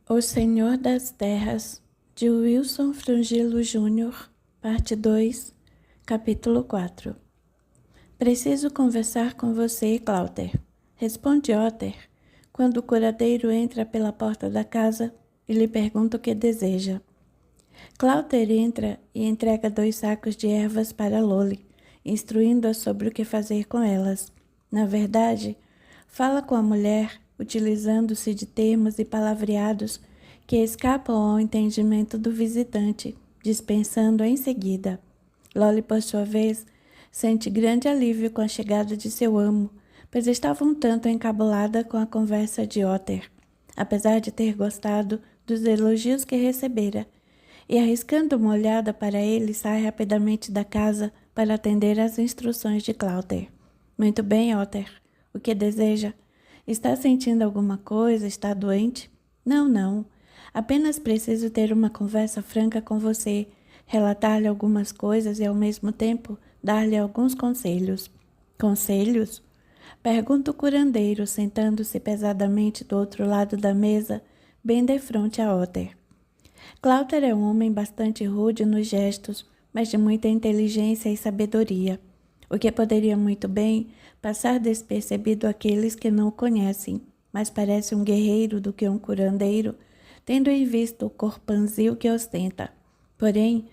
O Senhor das Terras, de Wilson Frangilo Júnior, parte 2, capítulo 4. Preciso conversar com você, Cláuter, responde Otter, quando o curandeiro entra pela porta da casa e lhe pergunta o que deseja. Cláuter entra e entrega 2 sacos de ervas para Loli, instruindo-a sobre o que fazer com elas. Na verdade, fala com a mulher, utilizando-se de termos e palavreados que escapam ao entendimento do visitante, dispensando em seguida. Loli, por sua vez, sente grande alívio com a chegada de seu amo, pois estava um tanto encabulada com a conversa de Otter, apesar de ter gostado dos elogios que recebera, e arriscando uma olhada para ele, sai rapidamente da casa para atender às instruções de Cláuter. Muito bem, Otter. O que deseja? Está sentindo alguma coisa? Está doente? Não. Apenas preciso ter uma conversa franca com você, relatar-lhe algumas coisas e, ao mesmo tempo, dar-lhe alguns conselhos. Conselhos? Pergunta o curandeiro, sentando-se pesadamente do outro lado da mesa, bem defronte a Otter. Cláuter é um homem bastante rude nos gestos, mas de muita inteligência e sabedoria, o que poderia muito bem passar despercebido àqueles que não o conhecem, mas parece um guerreiro do que um curandeiro, tendo em vista o corpanzil que ostenta. Porém,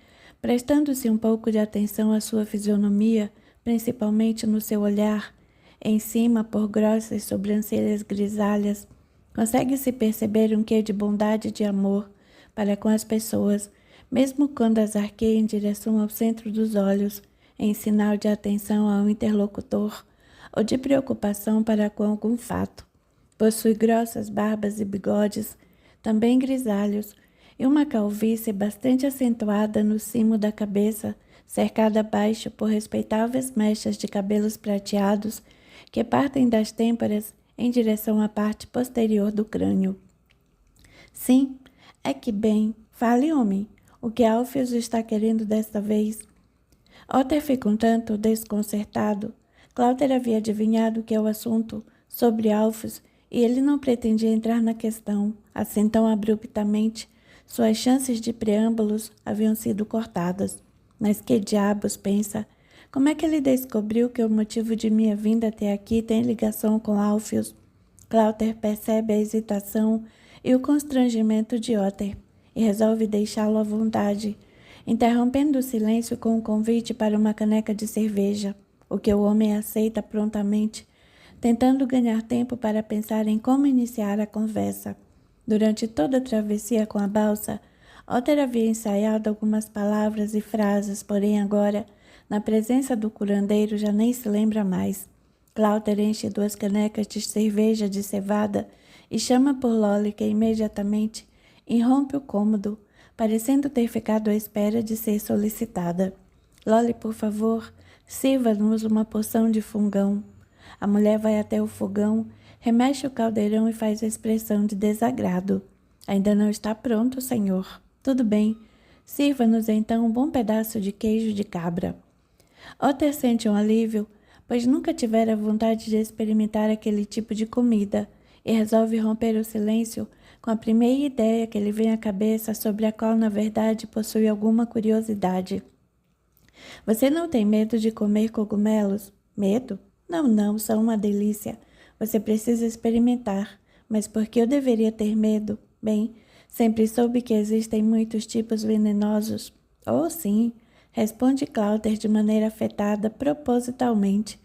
prestando-se um pouco de atenção à sua fisionomia, principalmente no seu olhar, em cima por grossas sobrancelhas grisalhas, consegue-se perceber um quê de bondade e de amor para com as pessoas, mesmo quando as arqueia em direção ao centro dos olhos, em sinal de atenção ao interlocutor ou de preocupação para com algum fato. Possui grossas barbas e bigodes, também grisalhos, e uma calvície bastante acentuada no cimo da cabeça, cercada abaixo por respeitáveis mechas de cabelos prateados que partem das têmporas em direção à parte posterior do crânio. Sim, é que bem, fale, homem, o que Alpheus está querendo desta vez? Otter fica um tanto desconcertado. Cláuter havia adivinhado que é o assunto sobre Alpheus e ele não pretendia entrar na questão, assim tão abruptamente. Suas chances de preâmbulos haviam sido cortadas. Mas que diabos, pensa? Como é que ele descobriu que o motivo de minha vinda até aqui tem ligação com Alpheus? Cláuter percebe a hesitação e o constrangimento de Otter e resolve deixá-lo à vontade, interrompendo o silêncio com um convite para uma caneca de cerveja, o que o homem aceita prontamente, tentando ganhar tempo para pensar em como iniciar a conversa. Durante toda a travessia com a balsa, Otter havia ensaiado algumas palavras e frases, porém agora, na presença do curandeiro, já nem se lembra mais. Cláuter enche 2 canecas de cerveja de cevada e chama por Loli, que imediatamente irrompe o cômodo, parecendo ter ficado à espera de ser solicitada. Loli, por favor, sirva-nos uma porção de fungão. A mulher vai até o fogão, remexe o caldeirão e faz a expressão de desagrado. Ainda não está pronto, senhor. Tudo bem. Sirva-nos então um bom pedaço de queijo de cabra. Otter sente um alívio, pois nunca tivera vontade de experimentar aquele tipo de comida, e resolve romper o silêncio com a primeira ideia que lhe vem à cabeça, sobre a qual, na verdade, possui alguma curiosidade. Você não tem medo de comer cogumelos? Medo? Não, são uma delícia. Você precisa experimentar. Mas por que eu deveria ter medo? Bem, sempre soube que existem muitos tipos venenosos. Oh, sim, responde Cláuter de maneira afetada propositalmente.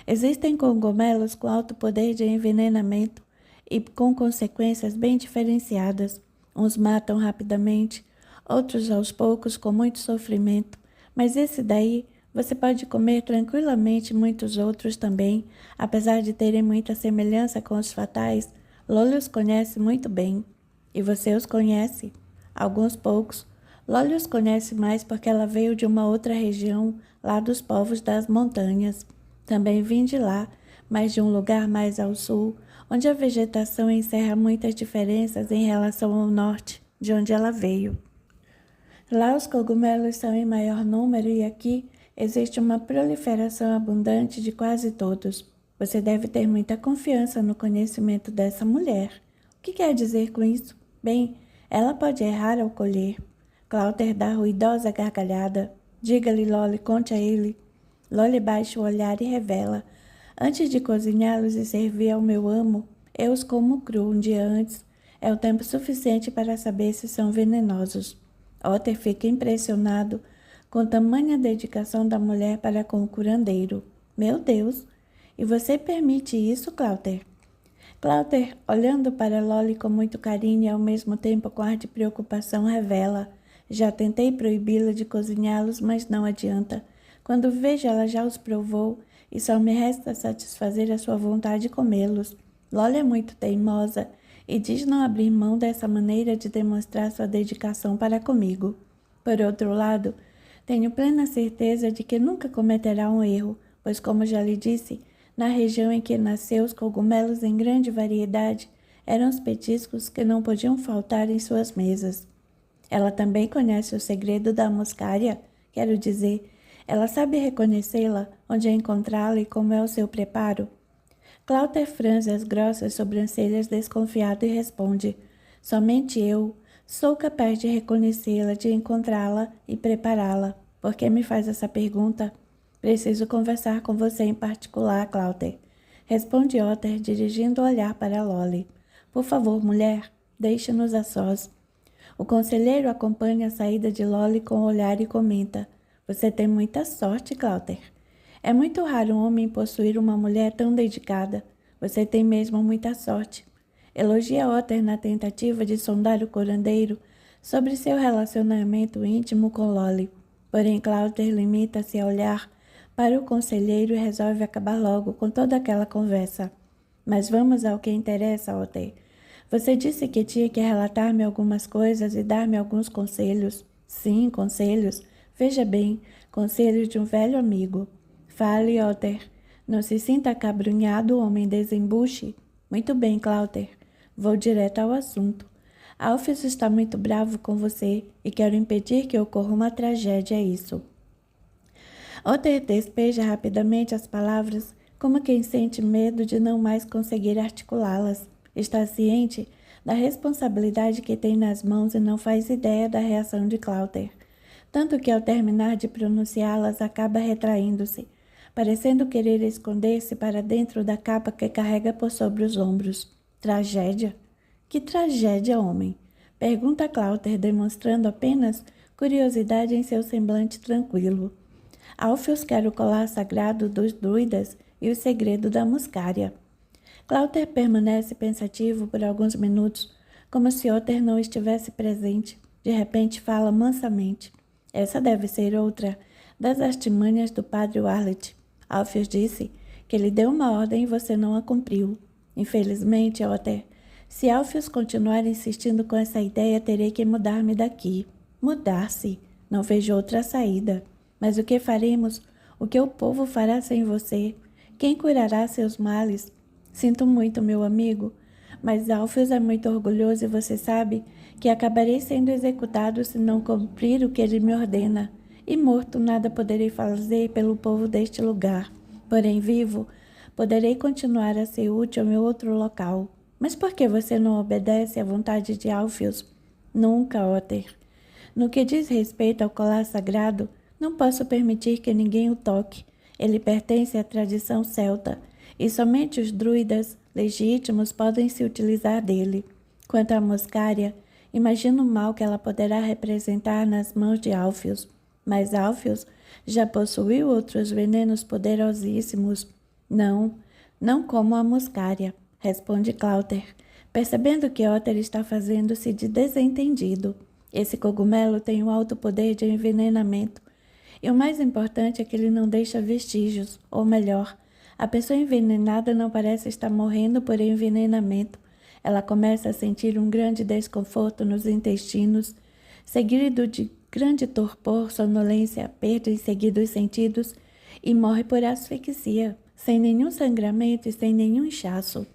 Existem cogumelos com alto poder de envenenamento e com consequências bem diferenciadas. Uns matam rapidamente, outros aos poucos com muito sofrimento, mas esse daí você pode comer tranquilamente. Muitos outros também, apesar de terem muita semelhança com os fatais. Loli os conhece muito bem. E você os conhece? Alguns poucos. Loli os conhece mais porque ela veio de uma outra região, lá dos povos das montanhas. Também vim de lá, mas de um lugar mais ao sul, onde a vegetação encerra muitas diferenças em relação ao norte, de onde ela veio. Lá os cogumelos são em maior número e aqui existe uma proliferação abundante de quase todos. Você deve ter muita confiança no conhecimento dessa mulher. O que quer dizer com isso? Bem, ela pode errar ao colher. Cláudia dá ruidosa gargalhada. Diga-lhe, Lolly, conte a ele. Lolly baixa o olhar e revela. Antes de cozinhá-los e servir ao meu amo, eu os como cru um dia antes. É o tempo suficiente para saber se são venenosos. Otter fica impressionado com tamanha dedicação da mulher para com o curandeiro. Meu Deus! E você permite isso, Cláudia? Cláudia, olhando para Lolly com muito carinho e ao mesmo tempo com ar de preocupação, revela. Já tentei proibi-la de cozinhá-los, mas não adianta. Quando vejo, ela já os provou e só me resta satisfazer a sua vontade de comê-los. Lolly é muito teimosa e diz não abrir mão dessa maneira de demonstrar sua dedicação para comigo. Por outro lado, tenho plena certeza de que nunca cometerá um erro, pois, como já lhe disse, na região em que nasceu, os cogumelos em grande variedade eram os petiscos que não podiam faltar em suas mesas. Ela também conhece o segredo da muscária, quero dizer, ela sabe reconhecê-la, onde encontrá-la e como é o seu preparo. Cláudia franze as grossas sobrancelhas desconfiado e responde, somente eu sou capaz de reconhecê-la, de encontrá-la e prepará-la. Por que me faz essa pergunta? Preciso conversar com você em particular, Cláudia. Responde Otter, dirigindo o olhar para Lolly. Por favor, mulher, deixe-nos a sós. O conselheiro acompanha a saída de Lolly com o olhar e comenta. Você tem muita sorte, Cláudia. É muito raro um homem possuir uma mulher tão dedicada. Você tem mesmo muita sorte. Elogia Otter na tentativa de sondar o curandeiro sobre seu relacionamento íntimo com Lolly. Porém, Cláudia limita-se a olhar para o conselheiro e resolve acabar logo com toda aquela conversa. Mas vamos ao que interessa, Otter. Você disse que tinha que relatar-me algumas coisas e dar-me alguns conselhos. Sim, conselhos. Veja bem, conselhos de um velho amigo. Fale, Otter. Não se sinta acabrunhado, homem desembuche. Muito bem, Cláudia. Vou direto ao assunto. Alpheus está muito bravo com você e quero impedir que ocorra uma tragédia, é isso. Otter despeja rapidamente as palavras, como quem sente medo de não mais conseguir articulá-las. Está ciente da responsabilidade que tem nas mãos e não faz ideia da reação de Cláudia. Tanto que ao terminar de pronunciá-las acaba retraindo-se, parecendo querer esconder-se para dentro da capa que carrega por sobre os ombros. Tragédia? Que tragédia, homem? Pergunta Cláudia, demonstrando apenas curiosidade em seu semblante tranquilo. Alpheus quer o colar sagrado dos druidas e o segredo da muscária. Cláudia permanece pensativo por alguns minutos, como se Otter não estivesse presente. De repente fala mansamente. Essa deve ser outra das artimanhas do padre Warlet. Alpheus disse que lhe deu uma ordem e você não a cumpriu. Infelizmente, Otter, se Alpheus continuar insistindo com essa ideia, terei que mudar-me daqui. Mudar-se? Não vejo outra saída. Mas o que faremos? O que o povo fará sem você? Quem curará seus males? Sinto muito, meu amigo, mas Alpheus é muito orgulhoso e você sabe que acabarei sendo executado se não cumprir o que ele me ordena. E morto nada poderei fazer pelo povo deste lugar. Porém, vivo, poderei continuar a ser útil ao meu outro local. Mas por que você não obedece à vontade de Alpheus? Nunca, Otter. No que diz respeito ao colar sagrado, não posso permitir que ninguém o toque. Ele pertence à tradição celta, e somente os druidas legítimos podem se utilizar dele. Quanto à muscária, imagino o mal que ela poderá representar nas mãos de Alpheus. Mas Alpheus já possuiu outros venenos poderosíssimos. Não como a muscária, responde Cláudia, percebendo que Otter está fazendo-se de desentendido. Esse cogumelo tem um alto poder de envenenamento. E o mais importante é que ele não deixa vestígios, ou melhor, a pessoa envenenada não parece estar morrendo por envenenamento. Ela começa a sentir um grande desconforto nos intestinos, seguido de grande torpor, sonolência, perda em seguida dos sentidos e morre por asfixia, sem nenhum sangramento e sem nenhum inchaço.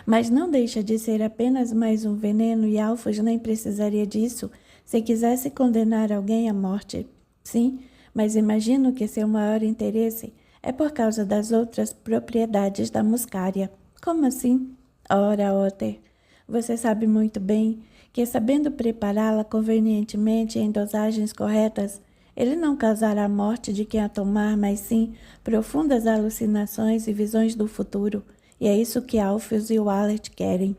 Mas não deixa de ser apenas mais um veneno e Alpheus nem precisaria disso se quisesse condenar alguém à morte. Sim, mas imagino que seu maior interesse é por causa das outras propriedades da muscária. Como assim? Ora, Otter, Você sabe muito bem que, sabendo prepará-la convenientemente em dosagens corretas, ele não causará a morte de quem a tomar, mas sim profundas alucinações e visões do futuro. E é isso que Alpheus e Wallace querem.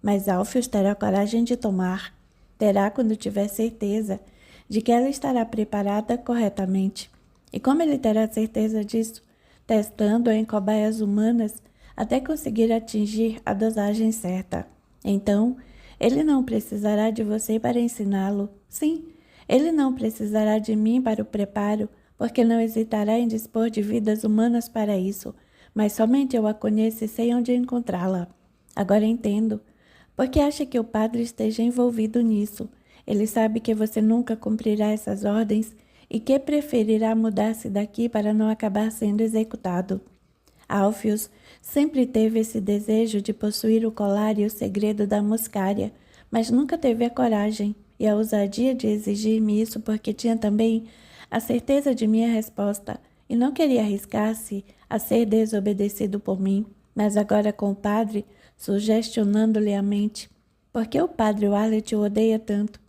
Mas Alpheus terá coragem de tomar. Terá quando tiver certeza de que ela estará preparada corretamente. E como ele terá certeza disso? Testando-a em cobaias humanas até conseguir atingir a dosagem certa. Então, ele não precisará de você para ensiná-lo. Sim, ele não precisará de mim para o preparo, porque não hesitará em dispor de vidas humanas para isso, mas somente eu a conheço e sei onde encontrá-la. Agora entendo. Porque acha que o padre esteja envolvido nisso. Ele sabe que você nunca cumprirá essas ordens e que preferirá mudar-se daqui para não acabar sendo executado. Alpheus sempre teve esse desejo de possuir o colar e o segredo da muscária, mas nunca teve a coragem e a ousadia de exigir-me isso porque tinha também a certeza de minha resposta e não queria arriscar-se a ser desobedecido por mim. Mas agora com o padre, sugestionando-lhe a mente, por que o padre Wallace o odeia tanto?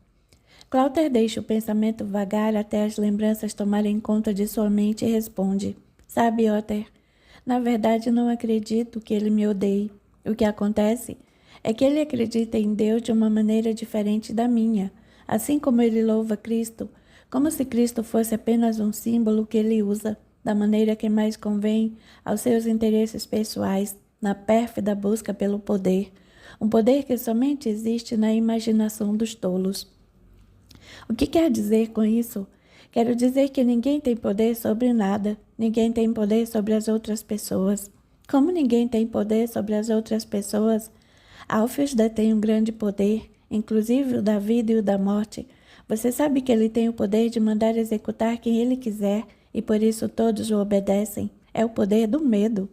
Cláudia deixa o pensamento vagar até as lembranças tomarem conta de sua mente e responde: Sabe, Otter, na verdade não acredito que ele me odeie. O que acontece é que ele acredita em Deus de uma maneira diferente da minha, assim como ele louva Cristo, como se Cristo fosse apenas um símbolo que ele usa, da maneira que mais convém aos seus interesses pessoais, na pérfida busca pelo poder, um poder que somente existe na imaginação dos tolos. O que quer dizer com isso? Quero dizer que ninguém tem poder sobre nada, ninguém tem poder sobre as outras pessoas. Como ninguém tem poder sobre as outras pessoas, Alpheus detém um grande poder, inclusive o da vida e o da morte. Você sabe que ele tem o poder de mandar executar quem ele quiser, e por isso todos o obedecem. É o poder do medo.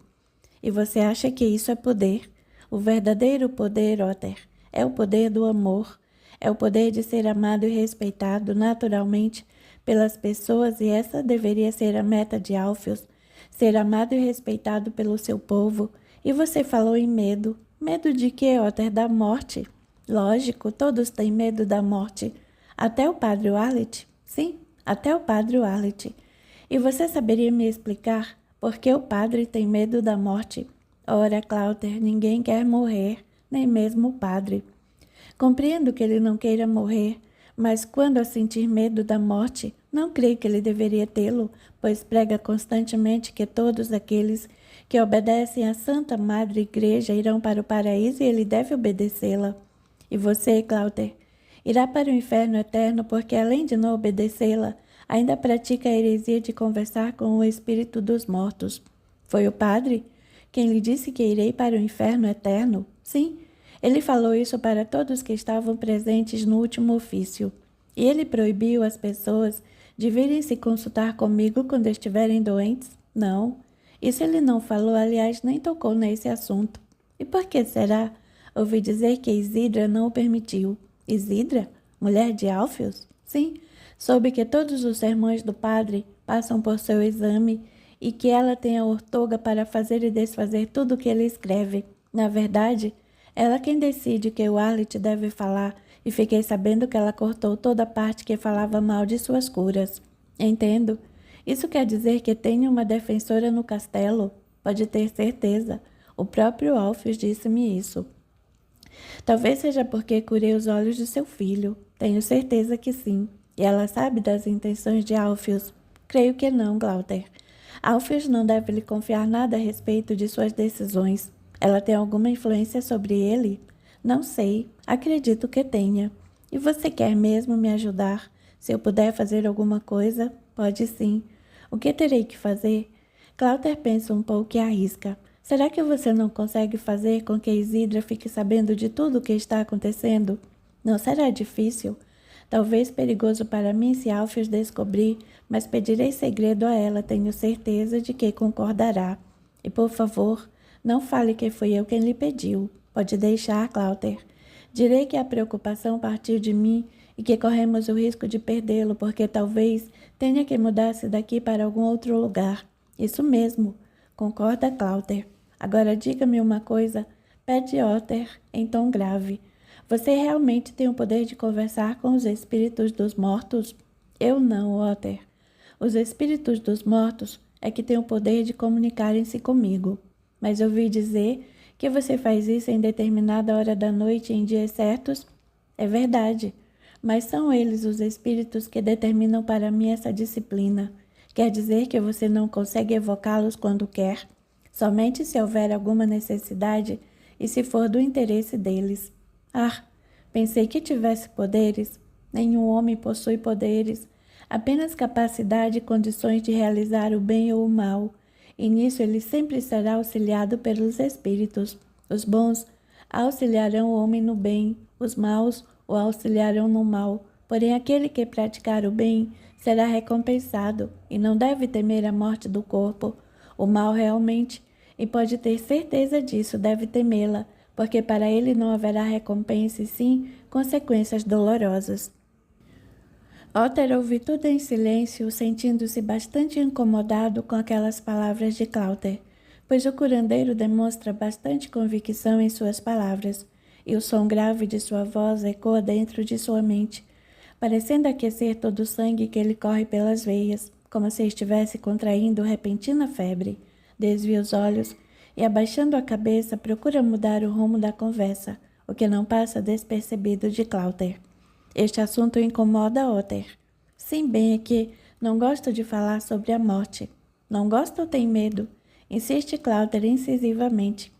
E você acha que isso é poder? O verdadeiro poder, Otter, é o poder do amor. É o poder de ser amado e respeitado naturalmente pelas pessoas, e essa deveria ser a meta de Alpheus, ser amado e respeitado pelo seu povo. E você falou em medo. Medo de quê, Otter? Da morte? Lógico, todos têm medo da morte. Até o padre Wallace? Sim, até o padre Wallace. E você saberia me explicar por que o padre tem medo da morte? Ora, Cláudia, ninguém quer morrer, nem mesmo o padre. Compreendo que ele não queira morrer, mas quando a sentir medo da morte, não creio que ele deveria tê-lo, pois prega constantemente que todos aqueles que obedecem à Santa Madre Igreja irão para o paraíso e ele deve obedecê-la. E você, Cláudia, irá para o inferno eterno porque, além de não obedecê-la, ainda pratica a heresia de conversar com o espírito dos mortos. Foi o padre quem lhe disse que irei para o inferno eterno? Sim, ele falou isso para todos que estavam presentes no último ofício. E ele proibiu as pessoas de virem se consultar comigo quando estiverem doentes? Não. Isso ele não falou, aliás, nem tocou nesse assunto. E por que será? Ouvi dizer que Isidra não o permitiu. Isidra? Mulher de Alpheus? Sim. Soube que todos os sermões do padre passam por seu exame e que ela tem a ortoga para fazer e desfazer tudo o que ele escreve. Na verdade, ela quem decide que o Wallace deve falar, e fiquei sabendo que ela cortou toda a parte que falava mal de suas curas. Entendo. Isso quer dizer que tenho uma defensora no castelo? Pode ter certeza. O próprio Alpheus disse-me isso. Talvez seja porque curei os olhos de seu filho. Tenho certeza que sim. E ela sabe das intenções de Alpheus? Creio que não, Glauter. Alpheus não deve lhe confiar nada a respeito de suas decisões. Ela tem alguma influência sobre ele? Não sei. Acredito que tenha. E você quer mesmo me ajudar? Se eu puder fazer alguma coisa, pode sim. O que terei que fazer? Cláudia pensa um pouco e arrisca. Será que você não consegue fazer com que Isidra fique sabendo de tudo o que está acontecendo? Não será difícil. Talvez perigoso para mim se Alpheus descobrir, mas pedirei segredo a ela, tenho certeza de que concordará. E por favor, não fale que fui eu quem lhe pediu. Pode deixar, Cláudia. Direi que a preocupação partiu de mim e que corremos o risco de perdê-lo, porque talvez tenha que mudar-se daqui para algum outro lugar. Isso mesmo, concorda, Cláudia. Agora diga-me uma coisa, pede Otter em tom grave. Você realmente tem o poder de conversar com os espíritos dos mortos? Eu não, Walter. Os espíritos dos mortos é que têm o poder de comunicarem-se comigo. Mas ouvi dizer que você faz isso em determinada hora da noite em dias certos? É verdade, mas são eles os espíritos que determinam para mim essa disciplina. Quer dizer que você não consegue evocá-los quando quer, somente se houver alguma necessidade e se for do interesse deles. Ah, pensei que tivesse poderes. Nenhum homem possui poderes, apenas capacidade e condições de realizar o bem ou o mal, e nisso ele sempre será auxiliado pelos espíritos. Os bons auxiliarão o homem no bem, os maus o auxiliarão no mal, porém aquele que praticar o bem será recompensado e não deve temer a morte do corpo. O mal realmente, e pode ter certeza disso, deve temê-la, porque para ele não haverá recompensa e sim consequências dolorosas. Walter ouviu tudo em silêncio, sentindo-se bastante incomodado com aquelas palavras de Cláudia, pois o curandeiro demonstra bastante convicção em suas palavras, e o som grave de sua voz ecoa dentro de sua mente, parecendo aquecer todo o sangue que lhe corre pelas veias, como se estivesse contraindo repentina febre. Desvia os olhos e, abaixando a cabeça, procura mudar o rumo da conversa, o que não passa despercebido de Cláudia. Este assunto incomoda Otter. Sim, bem é que não gosto de falar sobre a morte. Não gosta ou tem medo? Insiste Cláudia incisivamente.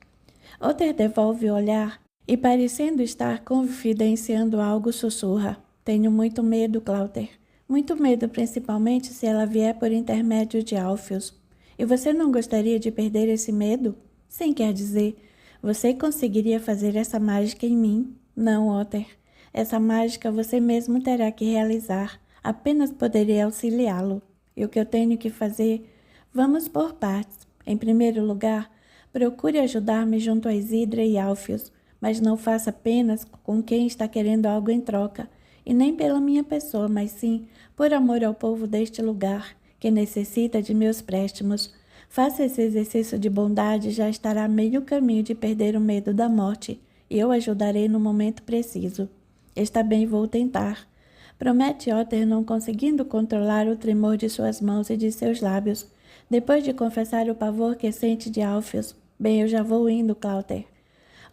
Otter devolve o olhar e, parecendo estar confidenciando algo, sussurra. Tenho muito medo, Cláudia. Muito medo, principalmente se ela vier por intermédio de Alpheus. E você não gostaria de perder esse medo? Sim, quer dizer, você conseguiria fazer essa mágica em mim? Não, Otter. Essa mágica você mesmo terá que realizar. Apenas poderei auxiliá-lo. E o que eu tenho que fazer? Vamos por partes. Em primeiro lugar, procure ajudar-me junto a Isidra e Alpheus, mas não faça apenas com quem está querendo algo em troca, e nem pela minha pessoa, mas sim por amor ao povo deste lugar, que necessita de meus préstimos. Faça esse exercício de bondade e já estará a meio caminho de perder o medo da morte, e eu ajudarei no momento preciso. Está bem, vou tentar. Promete Otter, não conseguindo controlar o tremor de suas mãos e de seus lábios, depois de confessar o pavor que sente de Alpheus. Bem, eu já vou indo, Cláudia.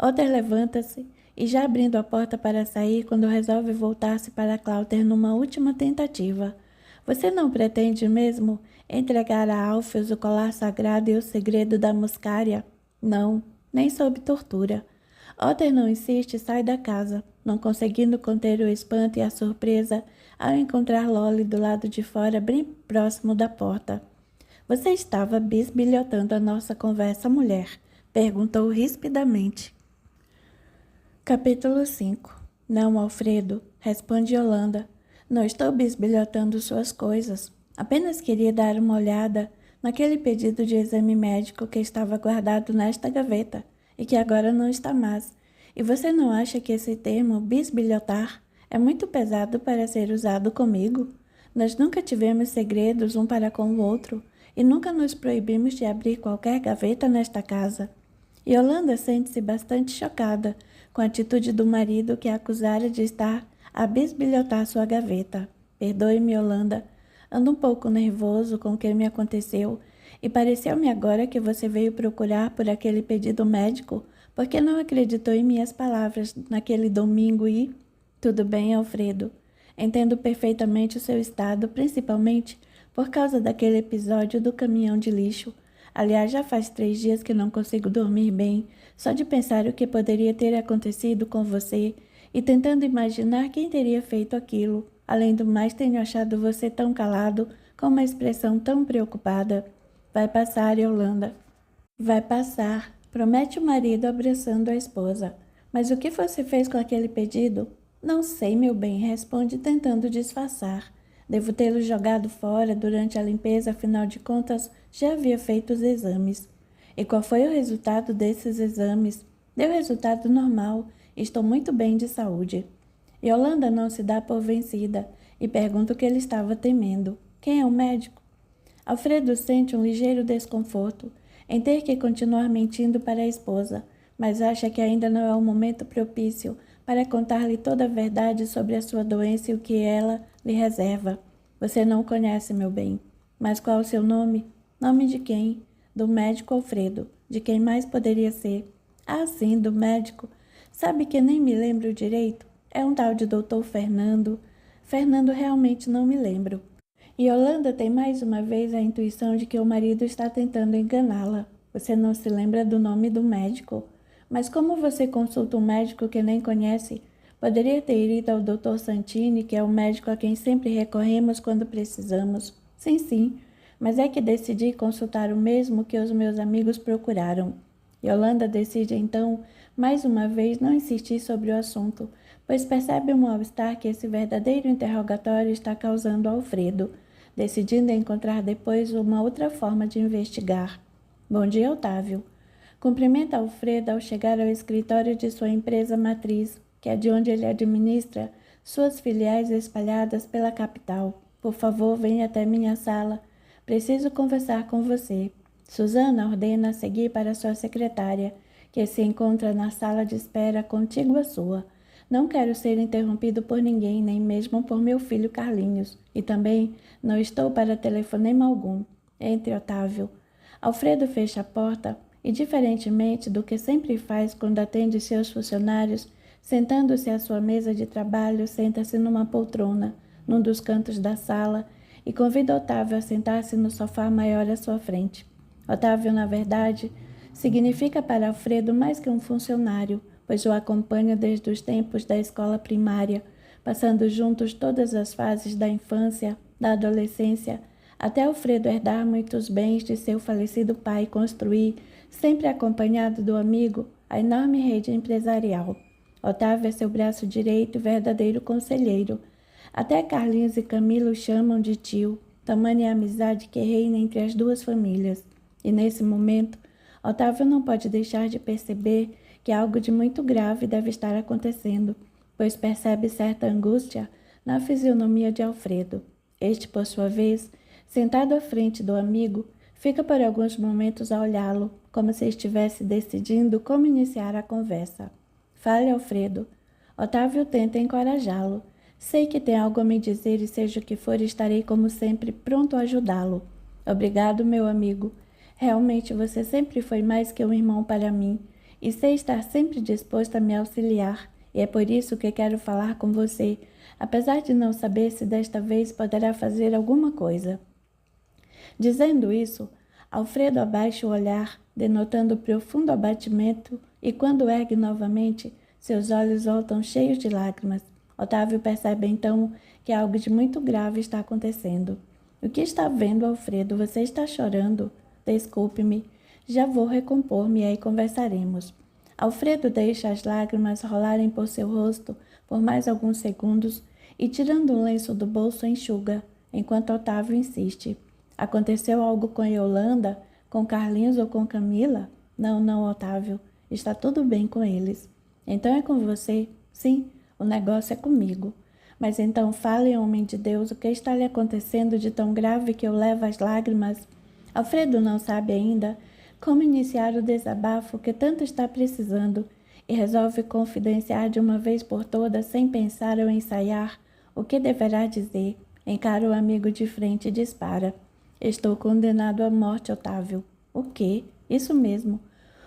Otter levanta-se e, já abrindo a porta para sair, quando resolve voltar-se para Cláudia numa última tentativa. Você não pretende mesmo entregar a Alpheus o colar sagrado e o segredo da muscária? Não, nem sob tortura. Otter não insiste e sai da casa, não conseguindo conter o espanto e a surpresa ao encontrar Lolly do lado de fora, bem próximo da porta. Você estava bisbilhotando a nossa conversa, mulher? Perguntou rispidamente. Capítulo 5. Não, Alfredo, responde Yolanda. Não estou bisbilhotando suas coisas. Apenas queria dar uma olhada naquele pedido de exame médico que estava guardado nesta gaveta e que agora não está mais. E você não acha que esse termo, bisbilhotar, é muito pesado para ser usado comigo? Nós nunca tivemos segredos um para com o outro e nunca nos proibimos de abrir qualquer gaveta nesta casa. Yolanda sente-se bastante chocada com a atitude do marido que a acusara de estar a bisbilhotar sua gaveta. Perdoe-me, Yolanda. Ando um pouco nervoso com o que me aconteceu e pareceu-me agora que você veio procurar por aquele pedido médico porque não acreditou em minhas palavras naquele domingo e... Tudo bem, Alfredo. Entendo perfeitamente o seu estado, principalmente por causa daquele episódio do caminhão de lixo. Aliás, já faz 3 dias que não consigo dormir bem, só de pensar o que poderia ter acontecido com você e tentando imaginar quem teria feito aquilo. Além do mais, tenho achado você tão calado, com uma expressão tão preocupada. Vai passar, Yolanda. Vai passar, promete o marido abraçando a esposa. Mas o que você fez com aquele pedido? Não sei, meu bem, responde tentando disfarçar. Devo tê-lo jogado fora durante a limpeza, afinal de contas, já havia feito os exames. E qual foi o resultado desses exames? Deu resultado normal. Estou muito bem de saúde. Yolanda não se dá por vencida e pergunta o que ele estava temendo. Quem é o médico? Alfredo sente um ligeiro desconforto em ter que continuar mentindo para a esposa, mas acha que ainda não é o momento propício para contar-lhe toda a verdade sobre a sua doença e o que ela lhe reserva. Você não o conhece, meu bem. Mas qual o seu nome? Nome de quem? Do médico Alfredo. De quem mais poderia ser? Ah, sim, do médico. Sabe que nem me lembro direito? É um tal de doutor Fernando. Fernando realmente não me lembro. E Yolanda tem mais uma vez a intuição de que o marido está tentando enganá-la. Você não se lembra do nome do médico? Mas como você consulta um médico que nem conhece? Poderia ter ido ao Dr. Santini, que é o médico a quem sempre recorremos quando precisamos. Sim, sim, mas é que decidi consultar o mesmo que os meus amigos procuraram. Yolanda decide então, mais uma vez, não insistir sobre o assunto, pois percebe o mal-estar que esse verdadeiro interrogatório está causando a Alfredo, decidindo encontrar depois uma outra forma de investigar. Bom dia, Otávio. Cumprimenta Alfredo ao chegar ao escritório de sua empresa matriz, que é de onde ele administra suas filiais espalhadas pela capital. Por favor, venha até minha sala. Preciso conversar com você. Susana ordena a seguir para sua secretária, que se encontra na sala de espera contígua à sua. Não quero ser interrompido por ninguém, nem mesmo por meu filho Carlinhos. E também não estou para telefonema algum. Entre, Otávio. Alfredo fecha a porta e, diferentemente do que sempre faz quando atende seus funcionários, sentando-se à sua mesa de trabalho, senta-se numa poltrona, num dos cantos da sala, e convida Otávio a sentar-se no sofá maior à sua frente. Otávio, na verdade, significa para Alfredo mais que um funcionário, pois o acompanha desde os tempos da escola primária, passando juntos todas as fases da infância, da adolescência, até Alfredo herdar muitos bens de seu falecido pai e construir, sempre acompanhado do amigo, a enorme rede empresarial. Otávio é seu braço direito e verdadeiro conselheiro. Até Carlinhos e Camilo o chamam de tio, tamanha a amizade que reina entre as duas famílias. E nesse momento, Otávio não pode deixar de perceber que algo de muito grave deve estar acontecendo, pois percebe certa angústia na fisionomia de Alfredo. Este, por sua vez, sentado à frente do amigo, fica por alguns momentos a olhá-lo, como se estivesse decidindo como iniciar a conversa. Fale, Alfredo. Otávio tenta encorajá-lo. Sei que tem algo a me dizer e seja o que for, estarei como sempre pronto a ajudá-lo. Obrigado, meu amigo. Realmente você sempre foi mais que um irmão para mim e sei estar sempre disposto a me auxiliar. E é por isso que quero falar com você, apesar de não saber se desta vez poderá fazer alguma coisa. Dizendo isso, Alfredo abaixa o olhar, denotando profundo abatimento, e quando ergue novamente, seus olhos voltam cheios de lágrimas. Otávio percebe então que algo de muito grave está acontecendo. O que está vendo, Alfredo? Você está chorando? Desculpe-me. Já vou recompor-me e aí conversaremos. Alfredo deixa as lágrimas rolarem por seu rosto por mais alguns segundos e, tirando um lenço do bolso, enxuga, enquanto Otávio insiste. Aconteceu algo com Yolanda, com Carlinhos ou com Camila? Não, não, Otávio. Está tudo bem com eles. Então é com você? Sim, o negócio é comigo. Mas então fale, homem de Deus, o que está lhe acontecendo de tão grave que eu levo as lágrimas? Alfredo não sabe ainda como iniciar o desabafo que tanto está precisando e resolve confidenciar de uma vez por todas, sem pensar ou ensaiar, o que deverá dizer. Encara o amigo de frente e dispara. Estou condenado à morte, Otávio. O quê? Isso mesmo.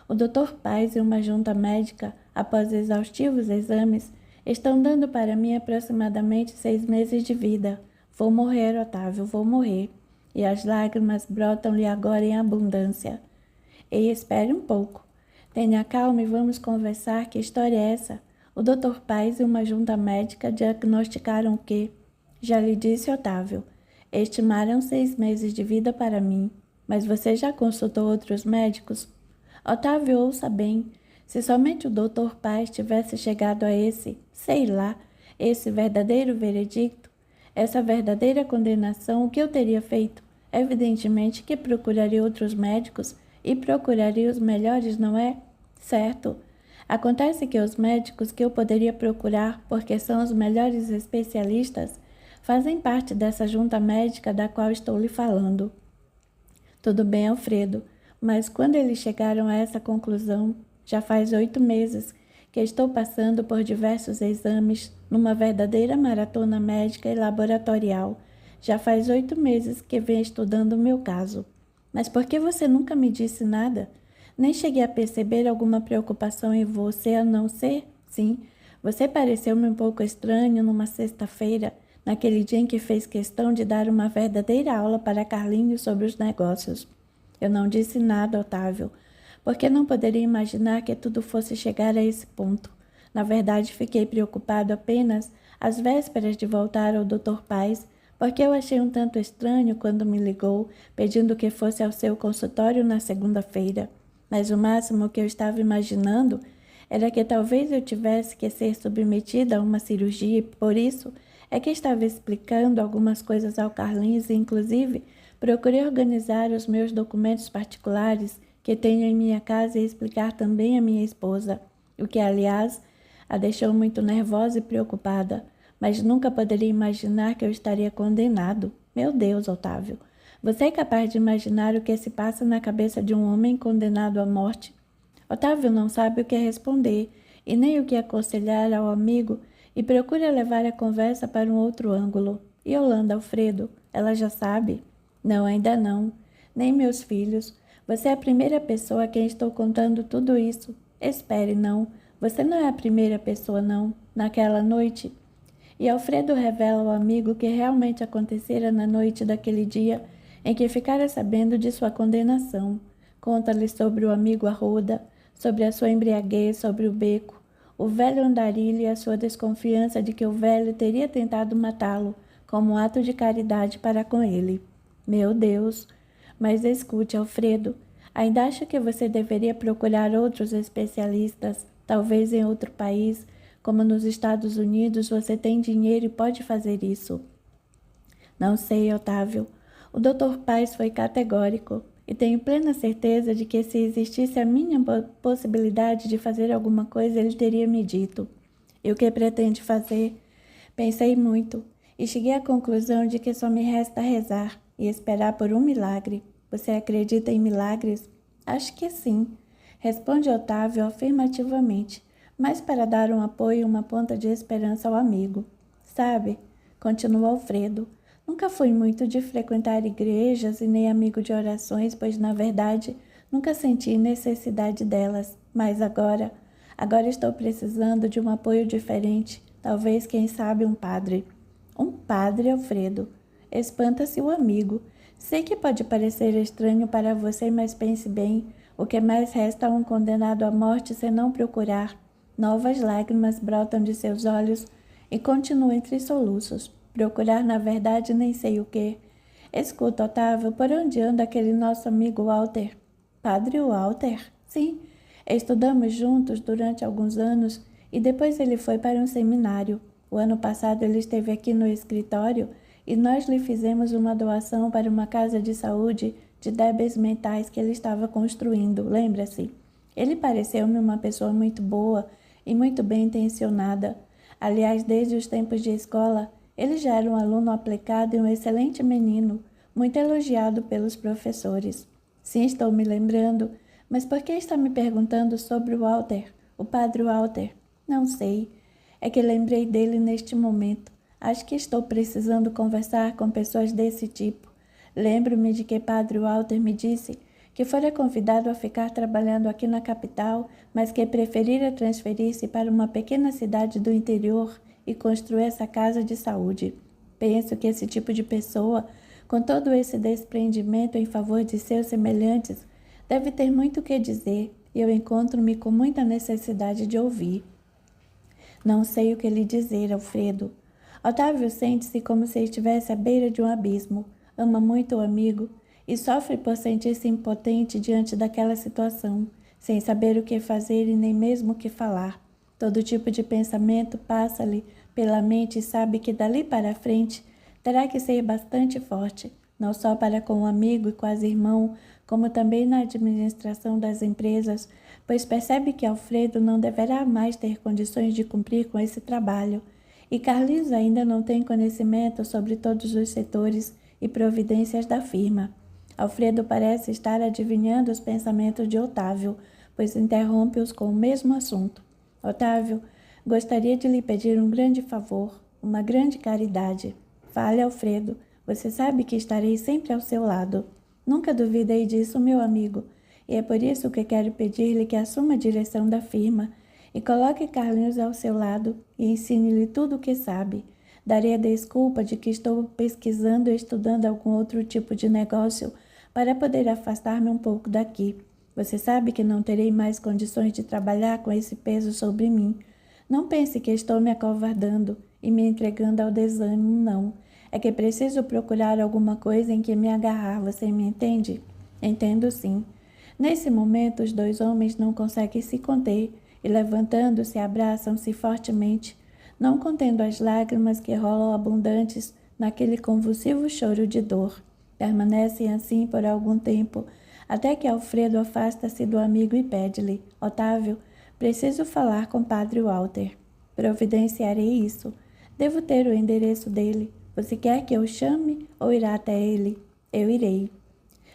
O Dr. Paz e uma junta médica, após exaustivos exames, estão dando para mim aproximadamente 6 meses de vida. Vou morrer, Otávio, vou morrer. E as lágrimas brotam-lhe agora em abundância. E espere um pouco. Tenha calma e vamos conversar. Que história é essa? O Dr. Paz e uma junta médica diagnosticaram o quê? Já lhe disse, Otávio. Estimaram 6 meses de vida para mim. Mas você já consultou outros médicos? Otávio, ouça bem. Se somente o Dr. Paz tivesse chegado a sei lá, esse verdadeiro veredicto, essa verdadeira condenação, o que eu teria feito? Evidentemente que procuraria outros médicos e procuraria os melhores, não é? Certo. Acontece que os médicos que eu poderia procurar, porque são os melhores especialistas, fazem parte dessa junta médica da qual estou lhe falando. Tudo bem, Alfredo, mas quando eles chegaram a essa conclusão, já faz 8 meses que estou passando por diversos exames numa verdadeira maratona médica e laboratorial. Já faz 8 meses que venho estudando o meu caso. Mas por que você nunca me disse nada? Nem cheguei a perceber alguma preocupação em você, a não ser, sim, você pareceu-me um pouco estranho numa sexta-feira, naquele dia em que fez questão de dar uma verdadeira aula para Carlinhos sobre os negócios. Eu não disse nada, Otávio, porque não poderia imaginar que tudo fosse chegar a esse ponto. Na verdade, fiquei preocupado apenas às vésperas de voltar ao Dr. Paz, porque eu achei um tanto estranho quando me ligou, pedindo que fosse ao seu consultório na segunda-feira. Mas o máximo que eu estava imaginando era que talvez eu tivesse que ser submetida a uma cirurgia e por isso é que estava explicando algumas coisas ao Carlinhos e, inclusive, procurei organizar os meus documentos particulares que tenho em minha casa e explicar também à minha esposa, o que, aliás, a deixou muito nervosa e preocupada, mas nunca poderia imaginar que eu estaria condenado. Meu Deus, Otávio, você é capaz de imaginar o que se passa na cabeça de um homem condenado à morte? Otávio não sabe o que responder e nem o que aconselhar ao amigo e procura levar a conversa para um outro ângulo. E Yolanda, Alfredo, ela já sabe? Não, ainda não. Nem meus filhos. Você é a primeira pessoa a quem estou contando tudo isso. Espere, não. Você não é a primeira pessoa, não. Naquela noite. E Alfredo revela ao amigo o que realmente acontecera na noite daquele dia em que ficara sabendo de sua condenação. Conta-lhe sobre o amigo Arruda, sobre a sua embriaguez, sobre o beco, o velho andarilho e a sua desconfiança de que o velho teria tentado matá-lo como um ato de caridade para com ele. Meu Deus! Mas escute, Alfredo, ainda acho que você deveria procurar outros especialistas, talvez em outro país, como nos Estados Unidos você tem dinheiro e pode fazer isso. Não sei, Otávio. O Dr. Paz foi categórico e tenho plena certeza de que se existisse a mínima possibilidade de fazer alguma coisa, ele teria me dito. E o que pretende fazer? Pensei muito e cheguei à conclusão de que só me resta rezar e esperar por um milagre. Você acredita em milagres? Acho que sim. Responde Otávio afirmativamente, mas para dar um apoio e uma ponta de esperança ao amigo. Sabe, continuou Alfredo, nunca fui muito de frequentar igrejas e nem amigo de orações, pois, na verdade, nunca senti necessidade delas. Mas agora estou precisando de um apoio diferente. Talvez, quem sabe, um padre. Um padre, Alfredo. Espanta-se o amigo. Sei que pode parecer estranho para você, mas pense bem. O que mais resta a um condenado à morte se não procurar? Novas lágrimas brotam de seus olhos e continua entre soluços. Procurar, na verdade, nem sei o quê. Escuta, Otávio, por onde anda aquele nosso amigo Walter? Padre Walter? Sim. Estudamos juntos durante alguns anos e depois ele foi para um seminário. O ano passado ele esteve aqui no escritório e nós lhe fizemos uma doação para uma casa de saúde de débeis mentais que ele estava construindo, lembra-se? Ele pareceu-me uma pessoa muito boa e muito bem intencionada. Aliás, desde os tempos de escola, ele já era um aluno aplicado e um excelente menino, muito elogiado pelos professores. Sim, estou me lembrando, mas por que está me perguntando sobre o Walter, o padre Walter? Não sei. É que lembrei dele neste momento. Acho que estou precisando conversar com pessoas desse tipo. Lembro-me de que padre Walter me disse que fora convidado a ficar trabalhando aqui na capital, mas que preferira transferir-se para uma pequena cidade do interior e construir essa casa de saúde. Penso que esse tipo de pessoa, com todo esse desprendimento em favor de seus semelhantes, deve ter muito o que dizer, e eu encontro-me com muita necessidade de ouvir. Não sei o que lhe dizer, Alfredo. Otávio sente-se como se estivesse à beira de um abismo, ama muito o amigo e sofre por sentir-se impotente diante daquela situação, sem saber o que fazer e nem mesmo o que falar. Todo tipo de pensamento passa-lhe pela mente e sabe que dali para frente terá que ser bastante forte, não só para com o amigo e quase irmão, como também na administração das empresas, pois percebe que Alfredo não deverá mais ter condições de cumprir com esse trabalho, e Carlinhos ainda não tem conhecimento sobre todos os setores e providências da firma. Alfredo parece estar adivinhando os pensamentos de Otávio, pois interrompe-os com o mesmo assunto. Otávio, gostaria de lhe pedir um grande favor, uma grande caridade. Fale, Alfredo. Você sabe que estarei sempre ao seu lado. Nunca duvidei disso, meu amigo. E é por isso que quero pedir-lhe que assuma a direção da firma e coloque Carlinhos ao seu lado e ensine-lhe tudo o que sabe. Darei a desculpa de que estou pesquisando e estudando algum outro tipo de negócio para poder afastar-me um pouco daqui. Você sabe que não terei mais condições de trabalhar com esse peso sobre mim. Não pense que estou me acovardando e me entregando ao desânimo, não. É que preciso procurar alguma coisa em que me agarrar, você me entende? Entendo sim. Nesse momento, os dois homens não conseguem se conter e, levantando-se, abraçam-se fortemente, não contendo as lágrimas que rolam abundantes naquele convulsivo choro de dor. Permanecem assim por algum tempo, até que Alfredo afasta-se do amigo e pede-lhe: Otávio, preciso falar com Padre Walter. Providenciarei isso. Devo ter o endereço dele. Você quer que eu chame ou irá até ele? Eu irei.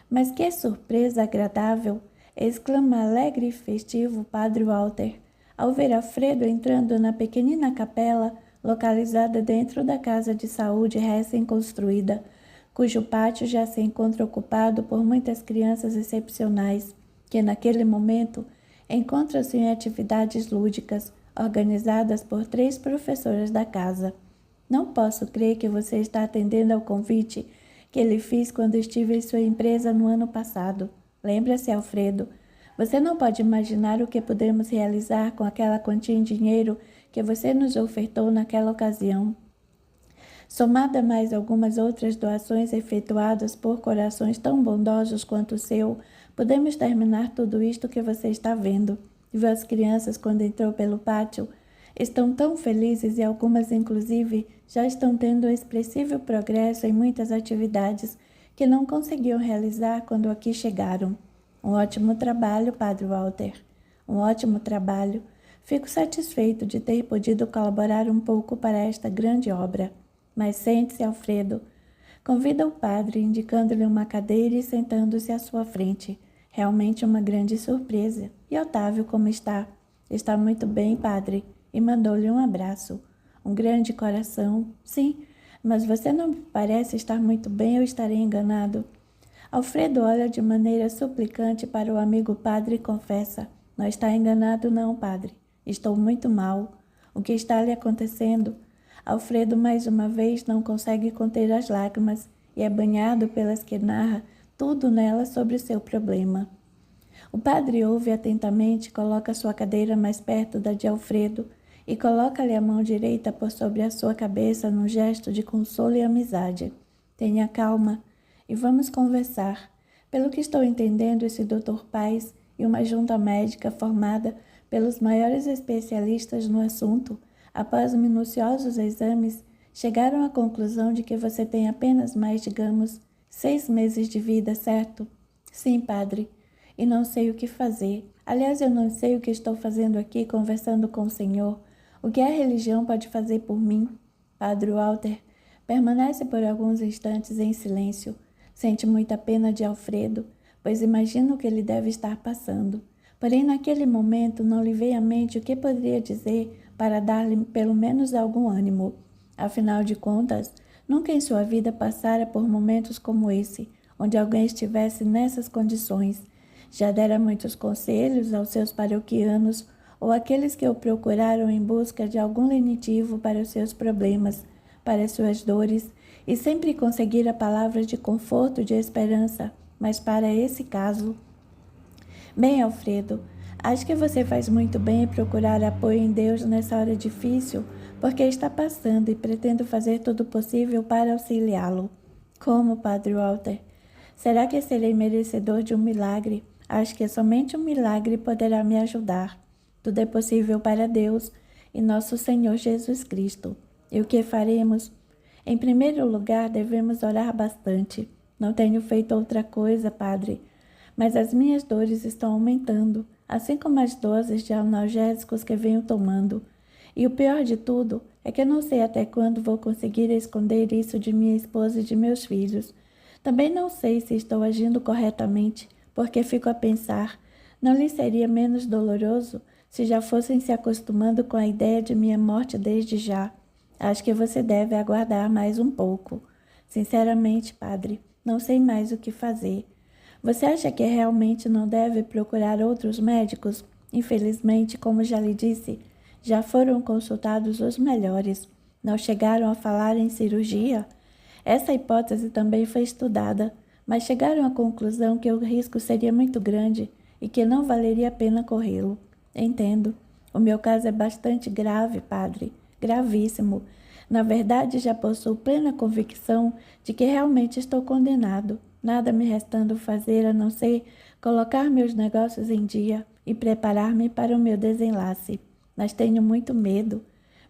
Mas que surpresa agradável! Exclama alegre e festivo Padre Walter, ao ver Alfredo entrando na pequenina capela localizada dentro da casa de saúde recém-construída, cujo pátio já se encontra ocupado por muitas crianças excepcionais, que naquele momento encontram-se em atividades lúdicas, organizadas por 3 professoras da casa. Não posso crer que você está atendendo ao convite que lhe fiz quando estive em sua empresa no ano passado. Lembra-se, Alfredo? Você não pode imaginar o que podemos realizar com aquela quantia em dinheiro que você nos ofertou naquela ocasião. Somada a mais algumas outras doações efetuadas por corações tão bondosos quanto o seu, podemos terminar tudo isto que você está vendo. Viu as crianças quando entrou pelo pátio? Estão tão felizes e algumas, inclusive, já estão tendo um expressivo progresso em muitas atividades que não conseguiam realizar quando aqui chegaram. Um ótimo trabalho, Padre Walter. Um ótimo trabalho. Fico satisfeito de ter podido colaborar um pouco para esta grande obra. Mas sente-se, Alfredo. Convida o padre, indicando-lhe uma cadeira e sentando-se à sua frente. Realmente uma grande surpresa. E Otávio, como está? Está muito bem, padre. E mandou-lhe um abraço. Um grande coração. Sim, mas você não me parece estar muito bem ou estarei enganado? Alfredo olha de maneira suplicante para o amigo padre e confessa: Não está enganado não, padre. Estou muito mal. O que está lhe acontecendo? Alfredo mais uma vez não consegue conter as lágrimas e é banhado pelas que narra tudo nela sobre o seu problema. O padre ouve atentamente, coloca sua cadeira mais perto da de Alfredo e coloca-lhe a mão direita por sobre a sua cabeça num gesto de consolo e amizade. Tenha calma e vamos conversar. Pelo que estou entendendo, esse Dr. Paes e uma junta médica formada pelos maiores especialistas no assunto, após minuciosos exames, chegaram à conclusão de que você tem apenas mais, digamos, 6 meses de vida, certo? Sim, padre. E não sei o que fazer. Aliás, eu não sei o que estou fazendo aqui conversando com o Senhor. O que a religião pode fazer por mim? Padre Walter permanece por alguns instantes em silêncio. Sente muita pena de Alfredo, pois imagina o que ele deve estar passando. Porém, naquele momento não lhe veio à mente o que poderia dizer para dar-lhe pelo menos algum ânimo. Afinal de contas, nunca em sua vida passara por momentos como esse, onde alguém estivesse nessas condições. Já dera muitos conselhos aos seus paroquianos ou àqueles que o procuraram em busca de algum lenitivo para os seus problemas, para as suas dores, e sempre conseguira palavras de conforto e de esperança, mas para esse caso... Bem, Alfredo, acho que você faz muito bem em procurar apoio em Deus nessa hora difícil, porque está passando e pretendo fazer tudo o possível para auxiliá-lo. Como, Padre Walter? Será que serei merecedor de um milagre? Acho que somente um milagre poderá me ajudar. Tudo é possível para Deus e nosso Senhor Jesus Cristo. E o que faremos? Em primeiro lugar, devemos orar bastante. Não tenho feito outra coisa, Padre, mas as minhas dores estão aumentando, assim como as doses de analgésicos que venho tomando. E o pior de tudo é que eu não sei até quando vou conseguir esconder isso de minha esposa e de meus filhos. Também não sei se estou agindo corretamente, porque fico a pensar, não lhe seria menos doloroso Se já fossem se acostumando com a ideia de minha morte desde já, acho que você deve aguardar mais um pouco. Sinceramente, padre, não sei mais o que fazer. Você acha que realmente não deve procurar outros médicos? Infelizmente, como já lhe disse, já foram consultados os melhores. Não chegaram a falar em cirurgia? Essa hipótese também foi estudada, mas chegaram à conclusão que o risco seria muito grande e que não valeria a pena corrê-lo. Entendo. O meu caso é bastante grave, padre. Gravíssimo. Na verdade, já possuo plena convicção de que realmente estou condenado. Nada me restando fazer a não ser colocar meus negócios em dia e preparar-me para o meu desenlace. Mas tenho muito medo.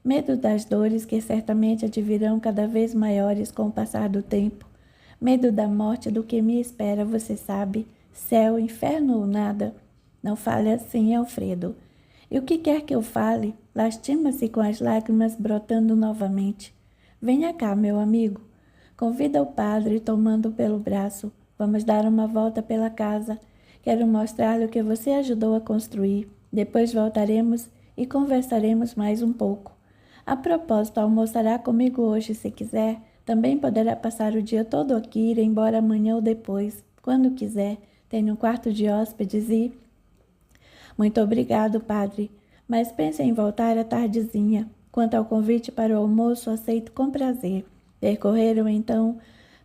Medo das dores que certamente advirão cada vez maiores com o passar do tempo. Medo da morte, do que me espera, você sabe. Céu, inferno ou nada. Não fale assim, Alfredo. E o que quer que eu fale, lastima-se com as lágrimas brotando novamente. Venha cá, meu amigo. Convida o padre, tomando-o pelo braço. Vamos dar uma volta pela casa. Quero mostrar-lhe o que você ajudou a construir. Depois voltaremos e conversaremos mais um pouco. A propósito, almoçará comigo hoje, se quiser. Também poderá passar o dia todo aqui, ir embora amanhã ou depois, quando quiser. Tenho um quarto de hóspedes e... Muito obrigado, padre, mas pense em voltar à tardezinha. Quanto ao convite para o almoço, aceito com prazer. Percorreram, então,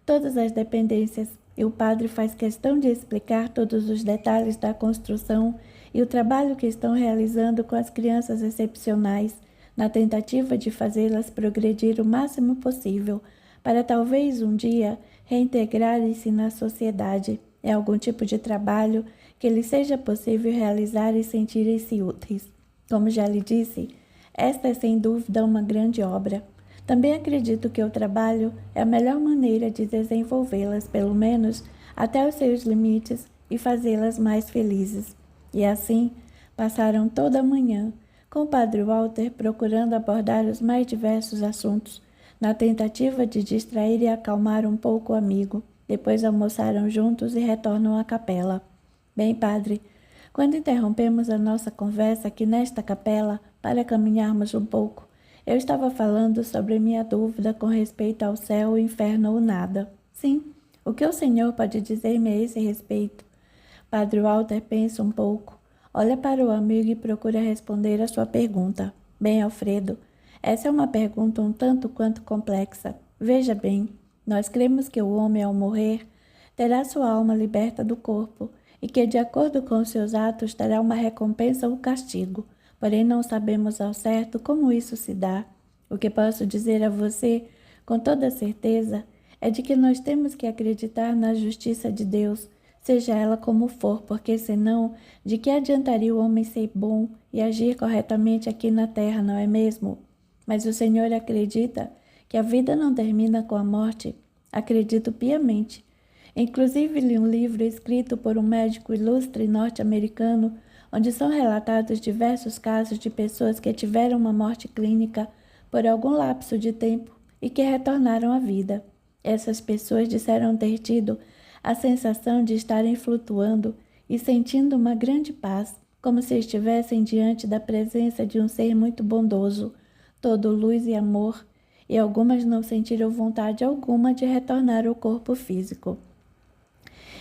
todas as dependências, e o padre faz questão de explicar todos os detalhes da construção e o trabalho que estão realizando com as crianças excepcionais, na tentativa de fazê-las progredir o máximo possível, para talvez um dia reintegrarem-se na sociedade. É algum tipo de trabalho que lhes seja possível realizar e sentirem-se úteis. Como já lhe disse, esta é sem dúvida uma grande obra. Também acredito que o trabalho é a melhor maneira de desenvolvê-las, pelo menos até os seus limites, e fazê-las mais felizes. E assim, passaram toda a manhã, com o padre Walter procurando abordar os mais diversos assuntos, na tentativa de distrair e acalmar um pouco o amigo. Depois almoçaram juntos e retornam à capela. Bem, padre, quando interrompemos a nossa conversa aqui nesta capela para caminharmos um pouco, eu estava falando sobre minha dúvida com respeito ao céu, o inferno ou nada. Sim, o que o senhor pode dizer-me a esse respeito? Padre Walter pensa um pouco, olha para o amigo e procura responder a sua pergunta. Bem, Alfredo, essa é uma pergunta um tanto quanto complexa. Veja bem, nós cremos que o homem, ao morrer, terá sua alma liberta do corpo e que, de acordo com seus atos, terá uma recompensa ou castigo. Porém, não sabemos ao certo como isso se dá. O que posso dizer a você, com toda certeza, é de que nós temos que acreditar na justiça de Deus, seja ela como for, porque senão, de que adiantaria o homem ser bom e agir corretamente aqui na terra, não é mesmo? Mas o Senhor acredita que a vida não termina com a morte? Acredito piamente. Inclusive, li um livro escrito por um médico ilustre norte-americano, onde são relatados diversos casos de pessoas que tiveram uma morte clínica por algum lapso de tempo e que retornaram à vida. Essas pessoas disseram ter tido a sensação de estarem flutuando e sentindo uma grande paz, como se estivessem diante da presença de um ser muito bondoso, todo luz e amor, e algumas não sentiram vontade alguma de retornar ao corpo físico.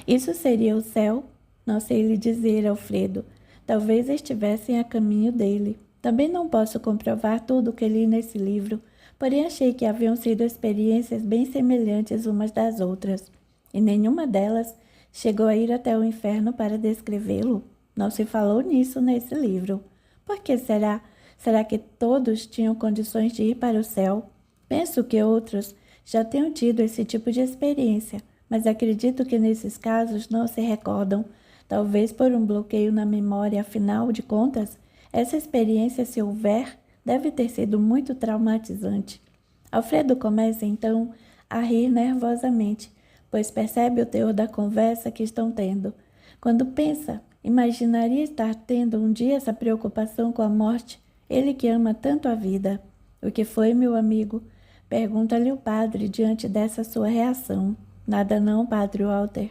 Isso seria o céu? Não sei lhe dizer, Alfredo. Talvez estivessem a caminho dele. Também não posso comprovar tudo o que li nesse livro, porém achei que haviam sido experiências bem semelhantes umas das outras, e nenhuma delas chegou a ir até o inferno para descrevê-lo. Não se falou nisso nesse livro. Por que será? Será que todos tinham condições de ir para o céu? Penso que outros já tenham tido esse tipo de experiência, mas acredito que nesses casos não se recordam, talvez por um bloqueio na memória. Afinal de contas, essa experiência, se houver, deve ter sido muito traumatizante. Alfredo começa então a rir nervosamente, pois percebe o teor da conversa que estão tendo. Quando pensa, imaginaria estar tendo um dia essa preocupação com a morte, ele que ama tanto a vida. O que foi, meu amigo? Pergunta-lhe o padre diante dessa sua reação. Nada não, padre Walter.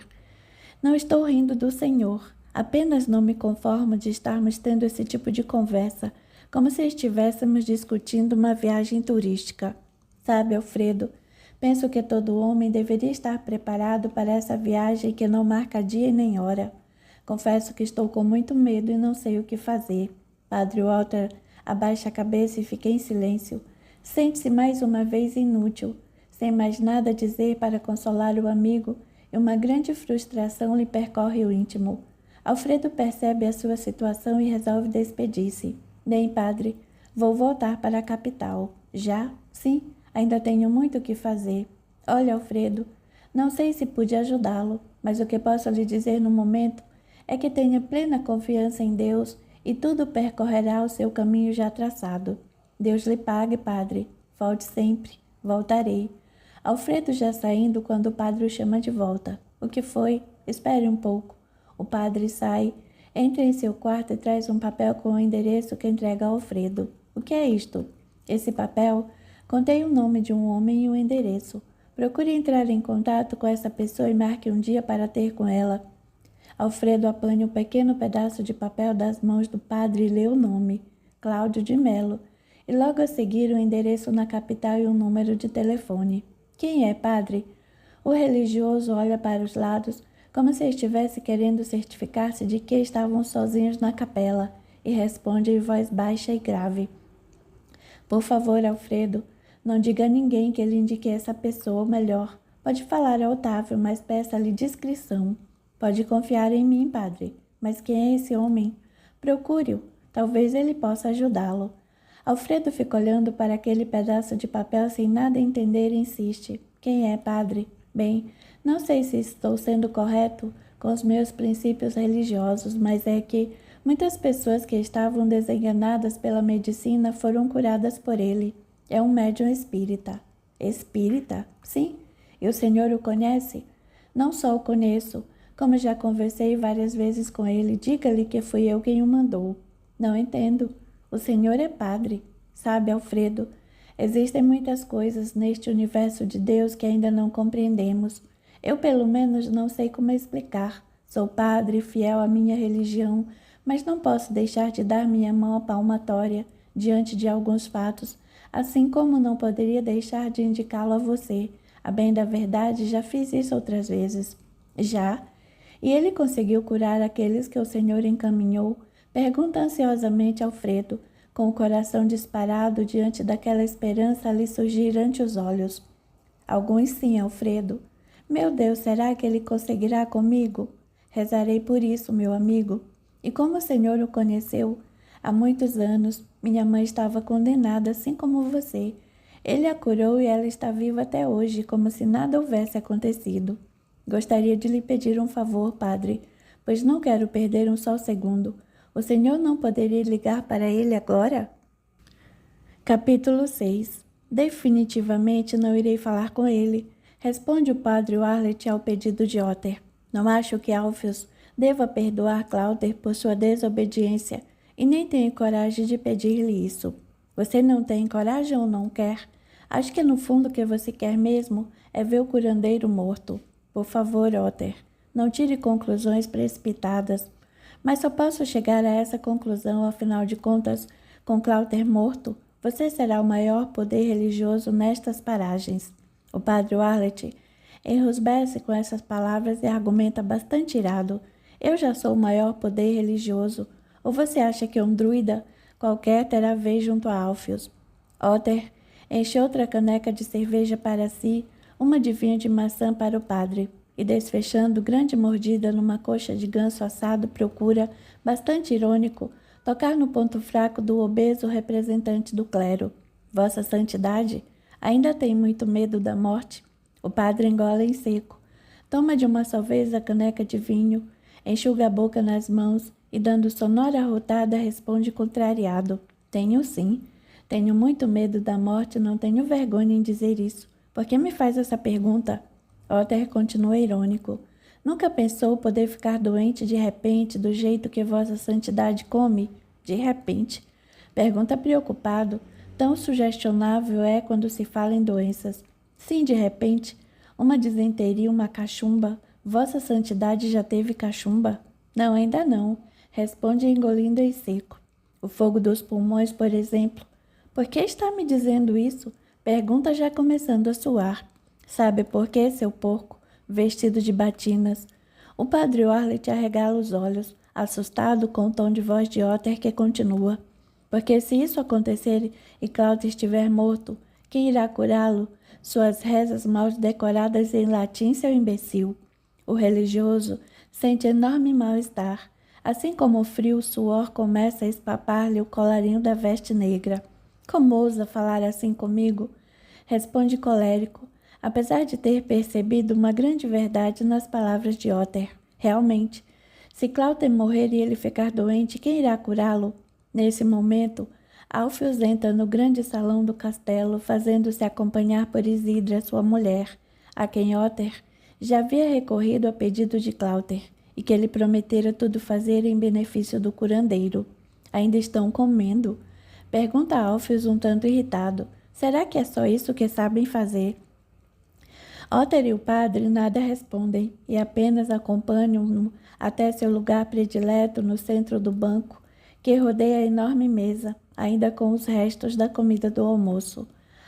Não estou rindo do senhor. Apenas não me conformo de estarmos tendo esse tipo de conversa, como se estivéssemos discutindo uma viagem turística. Sabe, Alfredo, penso que todo homem deveria estar preparado para essa viagem que não marca dia e nem hora. Confesso que estou com muito medo e não sei o que fazer. Padre Walter abaixa a cabeça e fica em silêncio. Sente-se mais uma vez inútil, sem mais nada a dizer para consolar o amigo, e uma grande frustração lhe percorre o íntimo. Alfredo percebe a sua situação e resolve despedir-se. Bem, padre, vou voltar para a capital. Já? Sim, ainda tenho muito o que fazer. Olha, Alfredo, não sei se pude ajudá-lo, mas o que posso lhe dizer no momento é que tenha plena confiança em Deus e tudo percorrerá o seu caminho já traçado. Deus lhe pague, padre. Volte sempre. Voltarei. Alfredo já saindo quando o padre o chama de volta. O que foi? Espere um pouco. O padre sai, entra em seu quarto e traz um papel com o endereço que entrega a Alfredo. O que é isto? Esse papel contém o nome de um homem e o endereço. Procure entrar em contato com essa pessoa e marque um dia para ter com ela. Alfredo apanha um pequeno pedaço de papel das mãos do padre e lê o nome, Cláudio de Melo, e logo a seguir o endereço na capital e um número de telefone. Quem é, padre? O religioso olha para os lados, como se estivesse querendo certificar-se de que estavam sozinhos na capela, e responde em voz baixa e grave. Por favor, Alfredo, não diga a ninguém que ele indique essa pessoa, ou melhor, pode falar a Otávio, mas peça-lhe discrição. Pode confiar em mim, padre. Mas quem é esse homem? Procure-o. Talvez ele possa ajudá-lo. Alfredo fica olhando para aquele pedaço de papel sem nada entender e insiste. Quem é, padre? Bem, não sei se estou sendo correto com os meus princípios religiosos, mas é que muitas pessoas que estavam desenganadas pela medicina foram curadas por ele. É um médium espírita. Espírita? Sim. E o senhor o conhece? Não só o conheço, como já conversei várias vezes com ele, diga-lhe que fui eu quem o mandou. Não entendo. O senhor é padre. Sabe, Alfredo, existem muitas coisas neste universo de Deus que ainda não compreendemos. Eu, pelo menos, não sei como explicar. Sou padre, fiel à minha religião, mas não posso deixar de dar minha mão à palmatória diante de alguns fatos, assim como não poderia deixar de indicá-lo a você. A bem da verdade, já fiz isso outras vezes. Já? E ele conseguiu curar aqueles que o Senhor encaminhou? Pergunta ansiosamente Alfredo, com o coração disparado diante daquela esperança a lhe surgir ante os olhos. Alguns sim, Alfredo. Meu Deus, será que ele conseguirá comigo? Rezarei por isso, meu amigo. E como o Senhor o conheceu? Há muitos anos, minha mãe estava condenada, assim como você. Ele a curou e ela está viva até hoje, como se nada houvesse acontecido. Gostaria de lhe pedir um favor, padre, pois não quero perder um só segundo. O senhor não poderia ligar para ele agora? Capítulo 6. Definitivamente não irei falar com ele, responde o padre Warlet ao pedido de Otter. Não acho que Alpheus deva perdoar Cláudio por sua desobediência e nem tenho coragem de pedir-lhe isso. Você não tem coragem ou não quer? Acho que no fundo o que você quer mesmo é ver o curandeiro morto. Por favor, Otter, não tire conclusões precipitadas. Mas só posso chegar a essa conclusão, afinal de contas, com Cláudio morto, você será o maior poder religioso nestas paragens. O padre Warlet enrosbece com essas palavras e argumenta bastante irado. Eu já sou o maior poder religioso. Ou você acha que um druida qualquer terá vez junto a Alpheus? Otter enche outra caneca de cerveja para si, uma de vinho de maçã para o padre, e desfechando grande mordida numa coxa de ganso assado procura, bastante irônico, tocar no ponto fraco do obeso representante do clero. Vossa Santidade ainda tem muito medo da morte? O padre engole em seco, toma de uma só vez a caneca de vinho, enxuga a boca nas mãos e, dando sonora arrotada, responde contrariado. Tenho sim. Tenho muito medo da morte e não tenho vergonha em dizer isso. Por que me faz essa pergunta? Otter continua irônico. Nunca pensou poder ficar doente de repente, do jeito que Vossa Santidade come? De repente? Pergunta preocupado. Tão sugestionável é quando se fala em doenças. Sim, de repente. Uma disenteria, uma cachumba. Vossa Santidade já teve cachumba? Não, ainda não, responde engolindo em seco. O fogo dos pulmões, por exemplo. Por que está me dizendo isso? Pergunta já começando a suar. Sabe por quê, seu porco, vestido de batinas? O padre Warlet arregala os olhos, assustado com o tom de voz de Otter que continua. Porque se isso acontecer e Cláudio estiver morto, quem irá curá-lo? Suas rezas mal decoradas em latim, seu imbecil. O religioso sente enorme mal-estar. Assim como o frio, o suor começa a espapar-lhe o colarinho da veste negra. Como ousa falar assim comigo? Responde colérico, apesar de ter percebido uma grande verdade nas palavras de Otter. Realmente, se Cláudio morrer e ele ficar doente, quem irá curá-lo? Nesse momento, Alfios entra no grande salão do castelo, fazendo-se acompanhar por Isidra, sua mulher, a quem Otter já havia recorrido a pedido de Cláudio, e que ele prometera tudo fazer em benefício do curandeiro. Ainda estão comendo? Pergunta Alfios um tanto irritado. Será que é só isso que sabem fazer? Otter e o padre nada respondem e apenas acompanham-no até seu lugar predileto no centro do banco, que rodeia a enorme mesa, ainda com os restos da comida do almoço.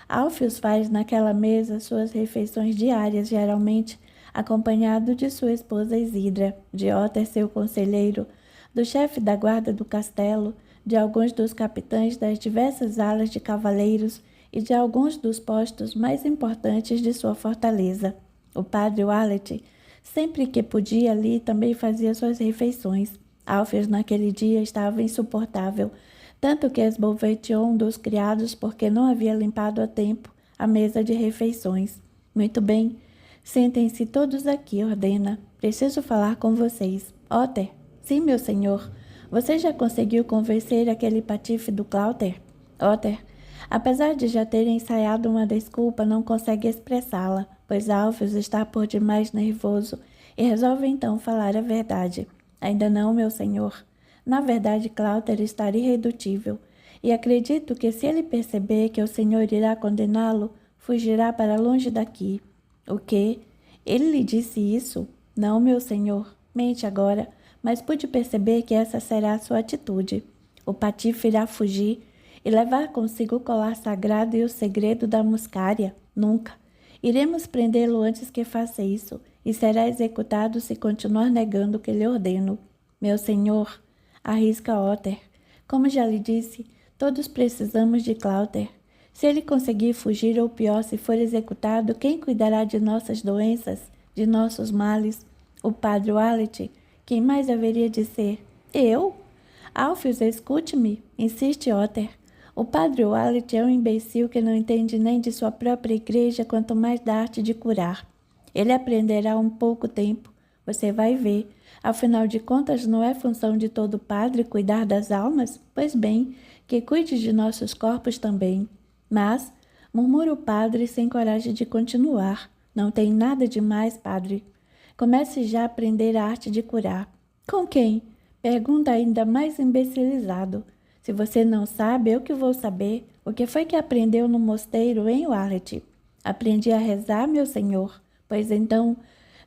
Alfios faz naquela mesa suas refeições diárias, geralmente acompanhado de sua esposa Isidra, de Otter, seu conselheiro, do chefe da guarda do castelo, de alguns dos capitães das diversas alas de cavaleiros e de alguns dos postos mais importantes de sua fortaleza. O padre Warlet, sempre que podia ali, também fazia suas refeições. Alfios naquele dia estava insuportável, tanto que esbofeteou um dos criados porque não havia limpado a tempo a mesa de refeições. Muito bem, sentem-se todos aqui, ordena. Preciso falar com vocês. Otter? Sim, meu senhor. Você já conseguiu convencer aquele patife do Cláudio? Otter, apesar de já ter ensaiado uma desculpa, não consegue expressá-la, pois Alfios está por demais nervoso e resolve então falar a verdade. Ainda não, meu senhor. Na verdade, Cláudio está irredutível, e acredito que se ele perceber que o senhor irá condená-lo, fugirá para longe daqui. O quê? Ele lhe disse isso? Não, meu senhor. Mente agora, mas pude perceber que essa será a sua atitude. O patife irá fugir e levar consigo o colar sagrado e o segredo da muscária? Nunca. Iremos prendê-lo antes que faça isso, e será executado se continuar negando o que lhe ordeno. Meu senhor, arrisca Otter. Como já lhe disse, todos precisamos de Cláudio. Se ele conseguir fugir, ou pior, se for executado, quem cuidará de nossas doenças, de nossos males? O padre Warlet? Quem mais haveria de ser? Eu? Alfios, escute-me, insiste Otter. O padre Warlet é um imbecil que não entende nem de sua própria igreja, quanto mais da arte de curar. Ele aprenderá um pouco tempo, você vai ver. Afinal de contas, não é função de todo padre cuidar das almas? Pois bem, que cuide de nossos corpos também. Mas, murmura o padre sem coragem de continuar. Não tem nada de mais, padre. Comece já a aprender a arte de curar. Com quem? Pergunta ainda mais imbecilizado. Se você não sabe, eu que vou saber. O que foi que aprendeu no mosteiro, hein, Warlet? Aprendi a rezar, meu senhor. Pois então,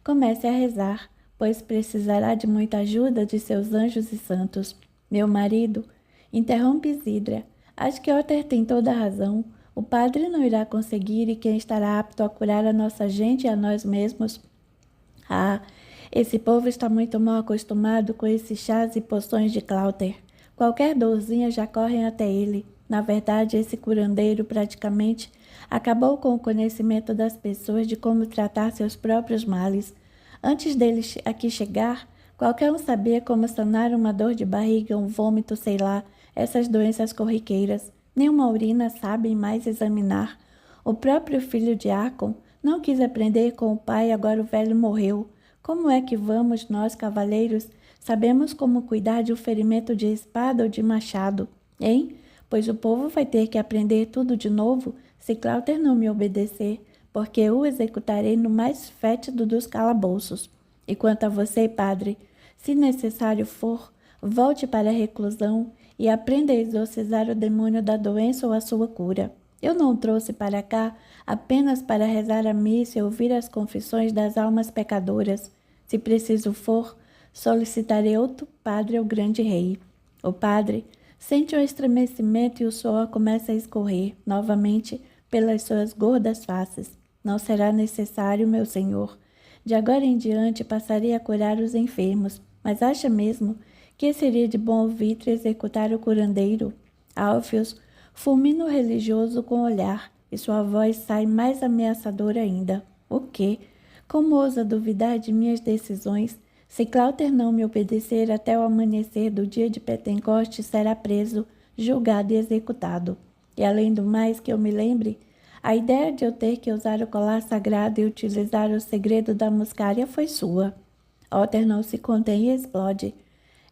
comece a rezar, pois precisará de muita ajuda de seus anjos e santos. Meu marido, interrompe Isidra. Acho que Otter tem toda a razão. O padre não irá conseguir, e quem estará apto a curar a nossa gente e a nós mesmos? Ah, esse povo está muito mal acostumado com esses chás e poções de Cláudio. Qualquer dorzinha já correm até ele. Na verdade, esse curandeiro praticamente acabou com o conhecimento das pessoas de como tratar seus próprios males. Antes dele aqui chegar, qualquer um sabia como sanar uma dor de barriga, um vômito, sei lá, essas doenças corriqueiras. Nenhuma urina sabem mais examinar. O próprio filho de Acon não quis aprender com o pai e agora o velho morreu. Como é que vamos, nós, cavaleiros, sabemos como cuidar de um ferimento de espada ou de machado, hein? Pois o povo vai ter que aprender tudo de novo se Cláudio não me obedecer, porque o executarei no mais fétido dos calabouços. E quanto a você, padre, se necessário for, volte para a reclusão e aprenda a exorcizar o demônio da doença ou a sua cura. Eu não o trouxe para cá apenas para rezar a missa e ouvir as confissões das almas pecadoras. Se preciso for, solicitarei outro padre ao grande rei. O padre sente um estremecimento e o suor começa a escorrer novamente pelas suas gordas faces. Não será necessário, meu senhor. De agora em diante passarei a curar os enfermos. Mas acha mesmo que seria de bom alvitre executar o curandeiro? Alfios fulmina o religioso com o olhar, e sua voz sai mais ameaçadora ainda. O quê? Como ousa duvidar de minhas decisões? Se Cláuter não me obedecer até o amanhecer do dia de Pentecostes, será preso, julgado e executado. E além do mais que eu me lembre, a ideia de eu ter que usar o colar sagrado e utilizar o segredo da muscária foi sua. Otter não se contém e explode.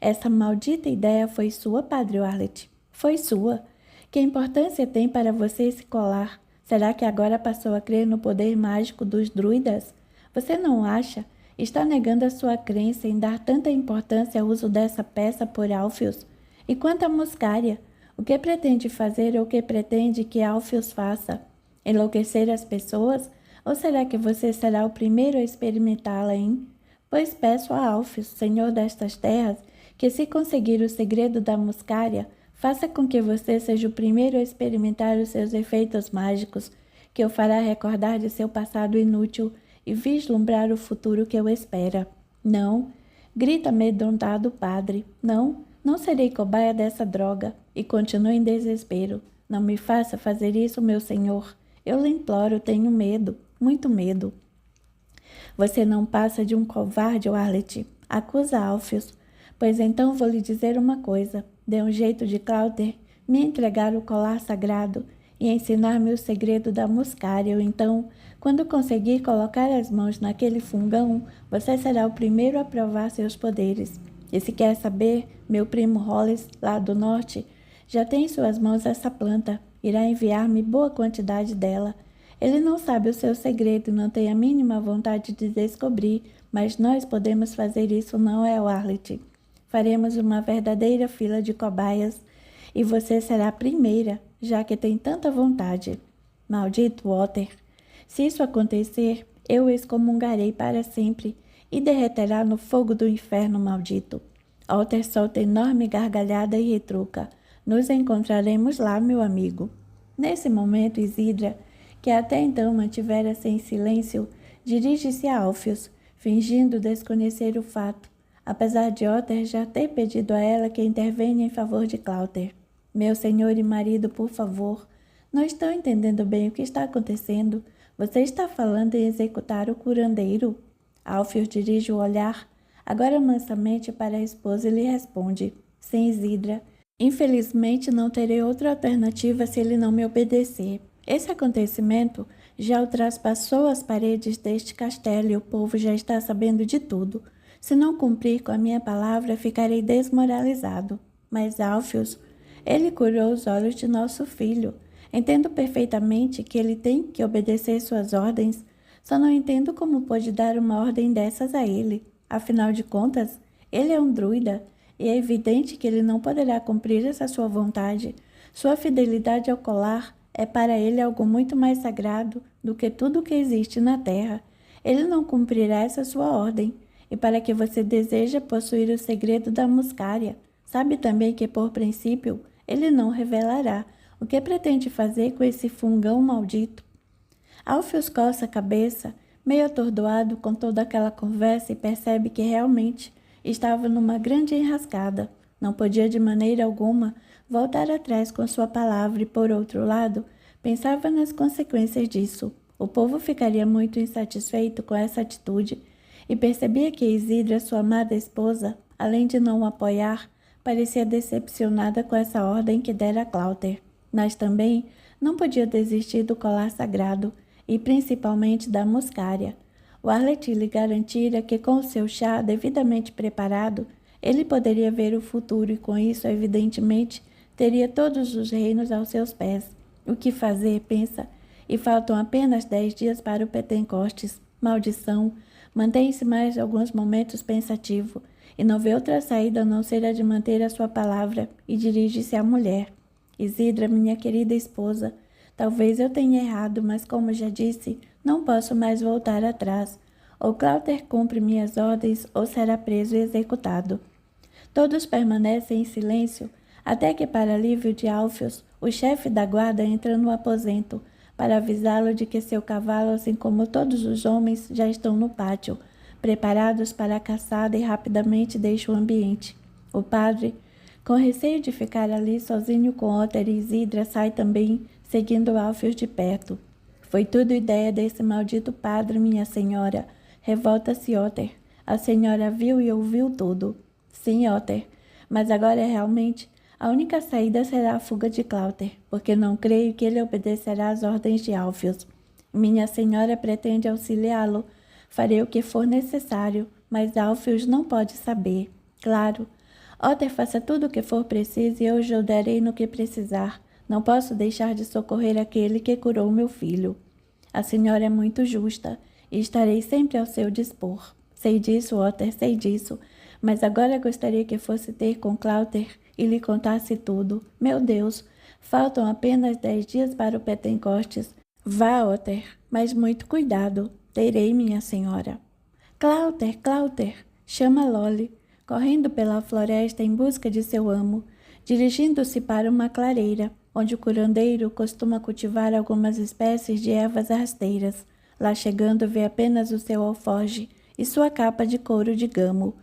Essa maldita ideia foi sua, Padre Warlet. Foi sua. Que importância tem para você esse colar? Será que agora passou a crer no poder mágico dos druidas? Você não acha? Está negando a sua crença em dar tanta importância ao uso dessa peça por Alfios? E quanto à muscária? O que pretende fazer ou o que pretende que Alfios faça? Enlouquecer as pessoas? Ou será que você será o primeiro a experimentá-la, hein? Pois peço a Alfios, senhor destas terras, que se conseguir o segredo da muscária, faça com que você seja o primeiro a experimentar os seus efeitos mágicos, que o fará recordar de seu passado inútil e vislumbrar o futuro que o espera. Não, grita amedrontado o padre. Não, não serei cobaia dessa droga. E continua em desespero. Não me faça fazer isso, meu senhor. Eu lhe imploro, tenho medo, muito medo. Você não passa de um covarde, Warlet. Acusa Alfios. Pois então vou lhe dizer uma coisa. Dê um jeito de Cláuter me entregar o colar sagrado e ensinar-me o segredo da muscária, ou então, quando conseguir colocar as mãos naquele fungão, você será o primeiro a provar seus poderes. E se quer saber, meu primo Hollis, lá do norte, já tem em suas mãos essa planta. Irá enviar-me boa quantidade dela. Ele não sabe o seu segredo e não tem a mínima vontade de descobrir, mas nós podemos fazer isso, não é, Warlet? Faremos uma verdadeira fila de cobaias e você será a primeira, já que tem tanta vontade. Maldito Otter! Se isso acontecer, eu o excomungarei para sempre e derreterá no fogo do inferno maldito. Otter solta enorme gargalhada e retruca. Nos encontraremos lá, meu amigo. Nesse momento, Isidra, que até então mantivera-se em silêncio, dirige-se a Alfios, fingindo desconhecer o fato, apesar de Otter já ter pedido a ela que intervenha em favor de Cláuter. Meu senhor e marido, por favor, não estou entendendo bem o que está acontecendo. Você está falando em executar o curandeiro? Alfios dirige o olhar, agora mansamente, para a esposa e lhe responde: sim, Isidra. Infelizmente não terei outra alternativa se ele não me obedecer. Esse acontecimento já ultrapassou as paredes deste castelo e o povo já está sabendo de tudo. Se não cumprir com a minha palavra, ficarei desmoralizado. Mas Alfios, ele curou os olhos de nosso filho. Entendo perfeitamente que ele tem que obedecer suas ordens. Só não entendo como pode dar uma ordem dessas a ele. Afinal de contas, ele é um druida e é evidente que ele não poderá cumprir essa sua vontade. Sua fidelidade ao colar é para ele algo muito mais sagrado do que tudo o que existe na terra. Ele não cumprirá essa sua ordem. E para que você deseja possuir o segredo da muscária, sabe também que, por princípio, ele não revelará o que pretende fazer com esse fungão maldito. Alfios coça a cabeça, meio atordoado com toda aquela conversa, e percebe que realmente estava numa grande enrascada. Não podia de maneira alguma voltar atrás com sua palavra e, por outro lado, pensava nas consequências disso. O povo ficaria muito insatisfeito com essa atitude e percebia que Isidra, sua amada esposa, além de não o apoiar, parecia decepcionada com essa ordem que dera a Cláuter. Mas também não podia desistir do colar sagrado e principalmente da muscária. Warlet lhe garantira que com o seu chá devidamente preparado, ele poderia ver o futuro e com isso, evidentemente, teria todos os reinos aos seus pés. O que fazer, pensa, e faltam apenas 10 dias para o Pentecostes. Maldição! Mantém-se mais alguns momentos pensativo e não vê outra saída a não ser a de manter a sua palavra e dirige-se à mulher. Isidra, minha querida esposa, talvez eu tenha errado, mas como já disse, não posso mais voltar atrás. Ou Cláuter cumpre minhas ordens, ou será preso e executado. Todos permanecem em silêncio, até que, para alívio de Alfios, o chefe da guarda entra no aposento, para avisá-lo de que seu cavalo, assim como todos os homens, já estão no pátio, preparados para a caçada, e rapidamente deixa o ambiente. O padre, com receio de ficar ali sozinho com Otter e Isidra, sai também, seguindo Alfios de perto. Foi tudo ideia desse maldito padre, minha senhora. Revolta-se Otter. A senhora viu e ouviu tudo. Sim, Otter, mas agora realmente a única saída será a fuga de Cláuter, porque não creio que ele obedecerá às ordens de Alfios. Minha senhora pretende auxiliá-lo. Farei o que for necessário, mas Alfios não pode saber. Claro. Otter, faça tudo o que for preciso e eu ajudarei no que precisar. Não posso deixar de socorrer aquele que curou meu filho. A senhora é muito justa e estarei sempre ao seu dispor. Sei disso, Otter, sei disso. Mas agora gostaria que fosse ter com Cláuter e lhe contasse tudo. Meu Deus, faltam apenas 10 dias para o Pentecostes. Vá, Otter, mas muito cuidado. Terei, minha senhora. Cláuter, Cláuter, chama Lolly, correndo pela floresta em busca de seu amo, dirigindo-se para uma clareira, onde o curandeiro costuma cultivar algumas espécies de ervas rasteiras. Lá chegando, vê apenas o seu alforge e sua capa de couro de gamo.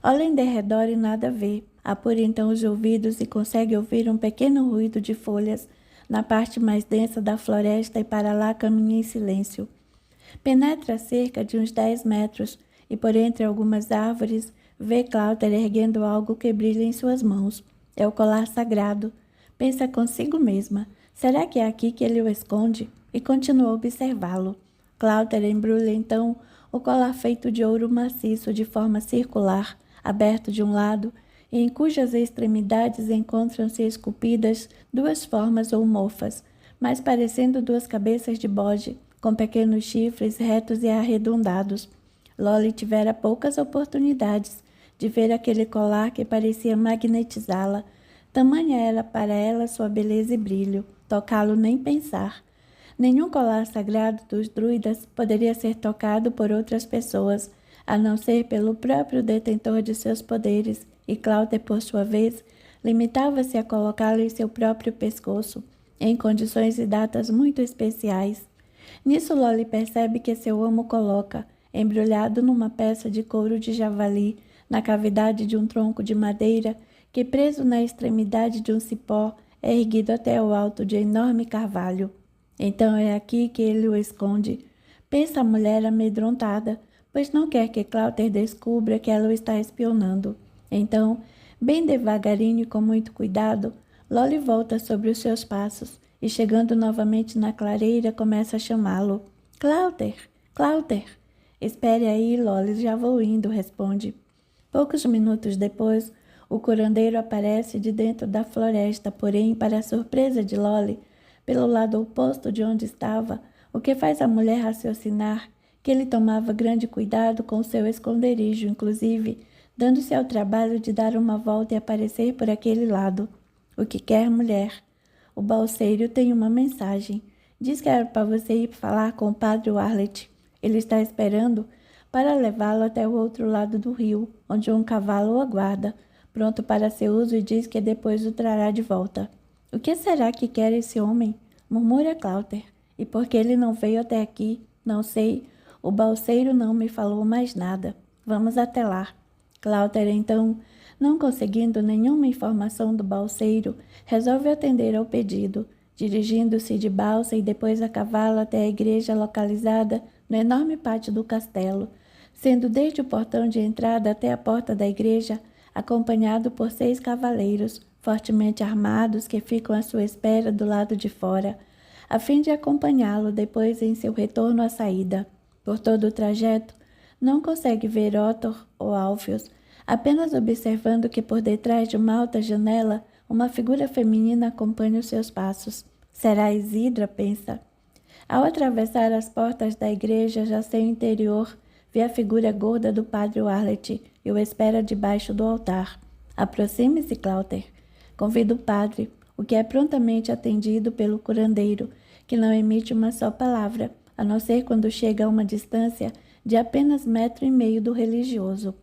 Olha em derredor e nada vê. Apura então os ouvidos e consegue ouvir um pequeno ruído de folhas na parte mais densa da floresta e para lá caminha em silêncio. Penetra cerca de uns 10 metros e por entre algumas árvores vê Cláuter erguendo algo que brilha em suas mãos. É o colar sagrado. Pensa consigo mesma. Será que é aqui que ele o esconde? E continua a observá-lo. Cláuter embrulha então o colar feito de ouro maciço de forma circular, aberto de um lado, e em cujas extremidades encontram-se esculpidas 2 formas ou mofas, mais parecendo 2 cabeças de bode, com pequenos chifres retos e arredondados. Lolly tivera poucas oportunidades de ver aquele colar que parecia magnetizá-la. Tamanha era para ela sua beleza e brilho, tocá-lo nem pensar. Nenhum colar sagrado dos druidas poderia ser tocado por outras pessoas, a não ser pelo próprio detentor de seus poderes, e Cláuter, por sua vez, limitava-se a colocá-lo em seu próprio pescoço, em condições e datas muito especiais. Nisso Lolly percebe que seu amo coloca, embrulhado numa peça de couro de javali, na cavidade de um tronco de madeira, que preso na extremidade de um cipó, é erguido até o alto de enorme carvalho. Então é aqui que ele o esconde. Pensa a mulher amedrontada, pois não quer que Cláuter descubra que ela o está espionando. Então, bem devagarinho e com muito cuidado, Lolly volta sobre os seus passos e, chegando novamente na clareira, começa a chamá-lo. Cláuter, Cláuter. Espere aí, Lolly, já vou indo, responde. Poucos minutos depois, o curandeiro aparece de dentro da floresta, porém, para a surpresa de Lolly, pelo lado oposto de onde estava, o que faz a mulher raciocinar que ele tomava grande cuidado com seu esconderijo, inclusive, dando-se ao trabalho de dar uma volta e aparecer por aquele lado. O que quer, mulher? O balseiro tem uma mensagem. Diz que era para você ir falar com o padre Warlet. Ele está esperando para levá-lo até o outro lado do rio, onde um cavalo o aguarda, pronto para seu uso, e diz que depois o trará de volta. O que será que quer esse homem? Murmura Cláuter. E por que ele não veio até aqui? Não sei. O balseiro não me falou mais nada. Vamos até lá. Cláuter, então, não conseguindo nenhuma informação do balseiro, resolve atender ao pedido, dirigindo-se de balsa e depois a cavalo até a igreja localizada no enorme pátio do castelo, sendo desde o portão de entrada até a porta da igreja acompanhado por 6 cavaleiros, fortemente armados, que ficam à sua espera do lado de fora, a fim de acompanhá-lo depois em seu retorno à saída. Por todo o trajeto, não consegue ver Otter ou Alfios, apenas observando que por detrás de uma alta janela, uma figura feminina acompanha os seus passos. Será Isidra, pensa. Ao atravessar as portas da igreja, já sem o interior, vê a figura gorda do padre Warlet e o espera debaixo do altar. Aproxime-se, Cláuter. Convida o padre, o que é prontamente atendido pelo curandeiro, que não emite uma só palavra, a não ser quando chega a uma distância de apenas 1,5 metros do religioso.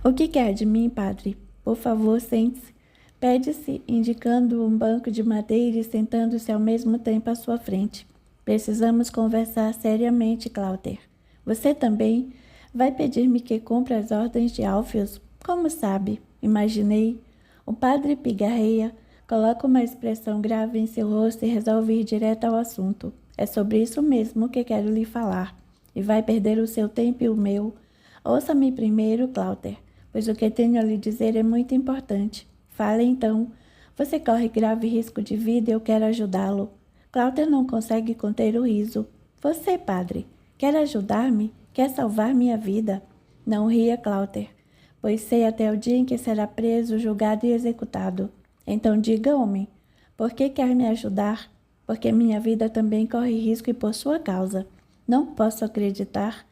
O que quer de mim, padre? Por favor, sente-se. Pede-se, indicando um banco de madeira e sentando-se ao mesmo tempo à sua frente. Precisamos conversar seriamente, Cláuter. Você também vai pedir-me que cumpra as ordens de Alfios? Como sabe? Imaginei. O padre pigarreia, coloca uma expressão grave em seu rosto e resolve ir direto ao assunto. É sobre isso mesmo que quero lhe falar. E vai perder o seu tempo e o meu. Ouça-me primeiro, Cláuter, pois o que tenho a lhe dizer é muito importante. Fale então. Você corre grave risco de vida e eu quero ajudá-lo. Cláuter não consegue conter o riso. Você, padre, quer ajudar-me? Quer salvar minha vida? Não ria, Cláuter, pois sei até o dia em que será preso, julgado e executado. Então diga, homem, por que quer me ajudar? Porque minha vida também corre risco e por sua causa. Não posso acreditar.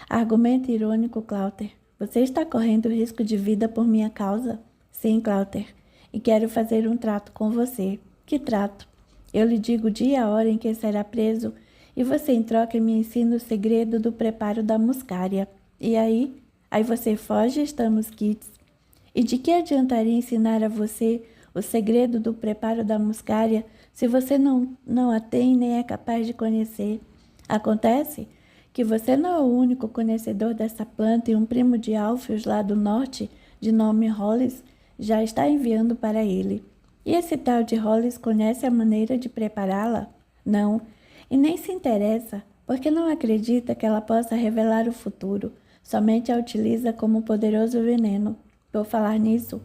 Argumento irônico, Cláuter. Você está correndo risco de vida por minha causa? Sim, Cláuter, e quero fazer um trato com você. Que trato? Eu lhe digo o dia e a hora em que será preso e você em troca me ensina o segredo do preparo da muscária. E aí? Aí você foge e estamos quites. E de que adiantaria ensinar a você o segredo do preparo da muscária se você não a tem nem é capaz de conhecer? Acontece que você não é o único conhecedor dessa planta e um primo de Alfios lá do norte, de nome Hollis, já está enviando para ele. E esse tal de Hollis conhece a maneira de prepará-la? Não, e nem se interessa, porque não acredita que ela possa revelar o futuro, somente a utiliza como poderoso veneno. Por falar nisso,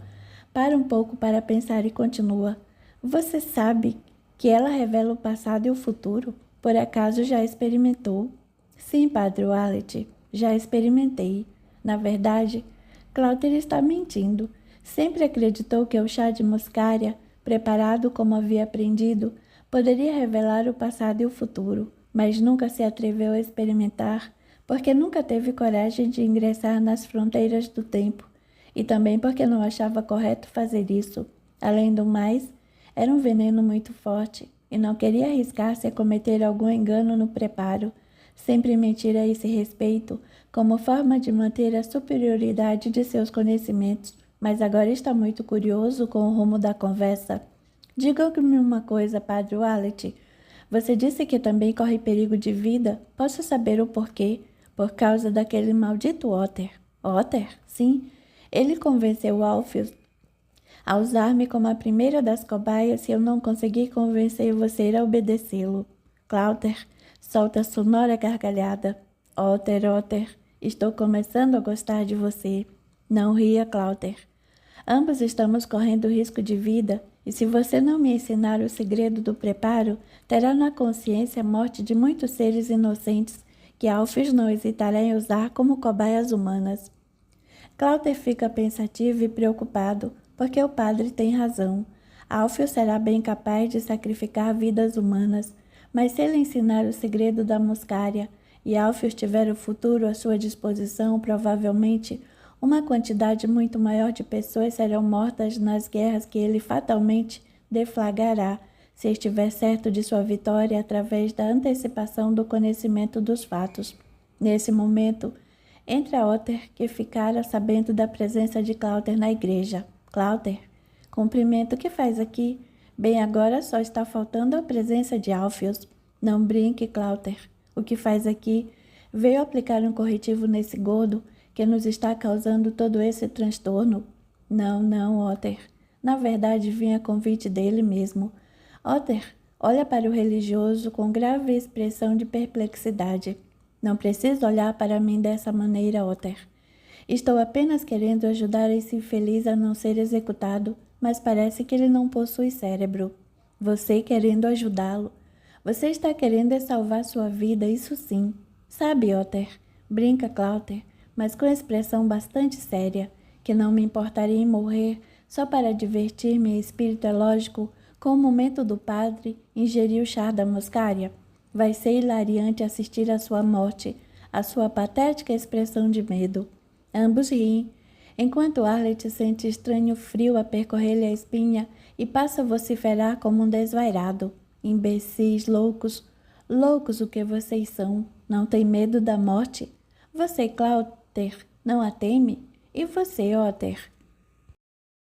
para um pouco para pensar e continua. Você sabe que ela revela o passado e o futuro? Por acaso já experimentou? Sim, Padre Wallet, já experimentei. Na verdade, Cláuter está mentindo. Sempre acreditou que o chá de muscária, preparado como havia aprendido, poderia revelar o passado e o futuro, mas nunca se atreveu a experimentar, porque nunca teve coragem de ingressar nas fronteiras do tempo, e também porque não achava correto fazer isso. Além do mais, era um veneno muito forte, e não queria arriscar-se a cometer algum engano no preparo, sempre mentir a esse respeito, como forma de manter a superioridade de seus conhecimentos. Mas agora está muito curioso com o rumo da conversa. Diga-me uma coisa, Padre Wallet. Você disse que também corre perigo de vida. Posso saber o porquê? Por causa daquele maldito Otter. Otter? Sim. Ele convenceu Alfios a usar-me como a primeira das cobaias se eu não conseguir convencer você a obedecê-lo. Cláuter solta sonora gargalhada. Otter, Otter, estou começando a gostar de você. Não ria, Cláuter. Ambos estamos correndo risco de vida, e se você não me ensinar o segredo do preparo, terá na consciência a morte de muitos seres inocentes que Alfios não hesitará em usar como cobaias humanas. Cláuter fica pensativo e preocupado, porque o padre tem razão. Alfios será bem capaz de sacrificar vidas humanas, mas se ele ensinar o segredo da muscária e Alfios tiver o futuro à sua disposição, provavelmente uma quantidade muito maior de pessoas serão mortas nas guerras que ele fatalmente deflagrará, se estiver certo de sua vitória através da antecipação do conhecimento dos fatos. Nesse momento, entra Otter, que ficara sabendo da presença de Cláuter na igreja. Cláuter, cumprimento, o que faz aqui? Bem, agora só está faltando a presença de Alfios. Não brinque, Cláuter. O que faz aqui? Veio aplicar um corretivo nesse gordo que nos está causando todo esse transtorno? Não, Otter. Na verdade, vim a convite dele mesmo. Otter olha para o religioso com grave expressão de perplexidade. Não precisa olhar para mim dessa maneira, Otter. Estou apenas querendo ajudar esse infeliz a não ser executado, mas parece que ele não possui cérebro. Você querendo ajudá-lo. Você está querendo salvar sua vida, isso sim. Sabe, Otter, brinca Cláuter, mas com expressão bastante séria, que não me importaria em morrer só para divertir-me, espírito é lógico, com o momento do padre ingerir o chá da muscária. Vai ser hilariante assistir à sua morte, à sua patética expressão de medo. Ambos riem, enquanto Arlet sente estranho frio a percorrer-lhe a espinha e passa a vociferar como um desvairado. Imbecis, loucos, Loucos o que vocês são, não tem medo da morte? Você, Cláuter, não a teme? E você, Otter,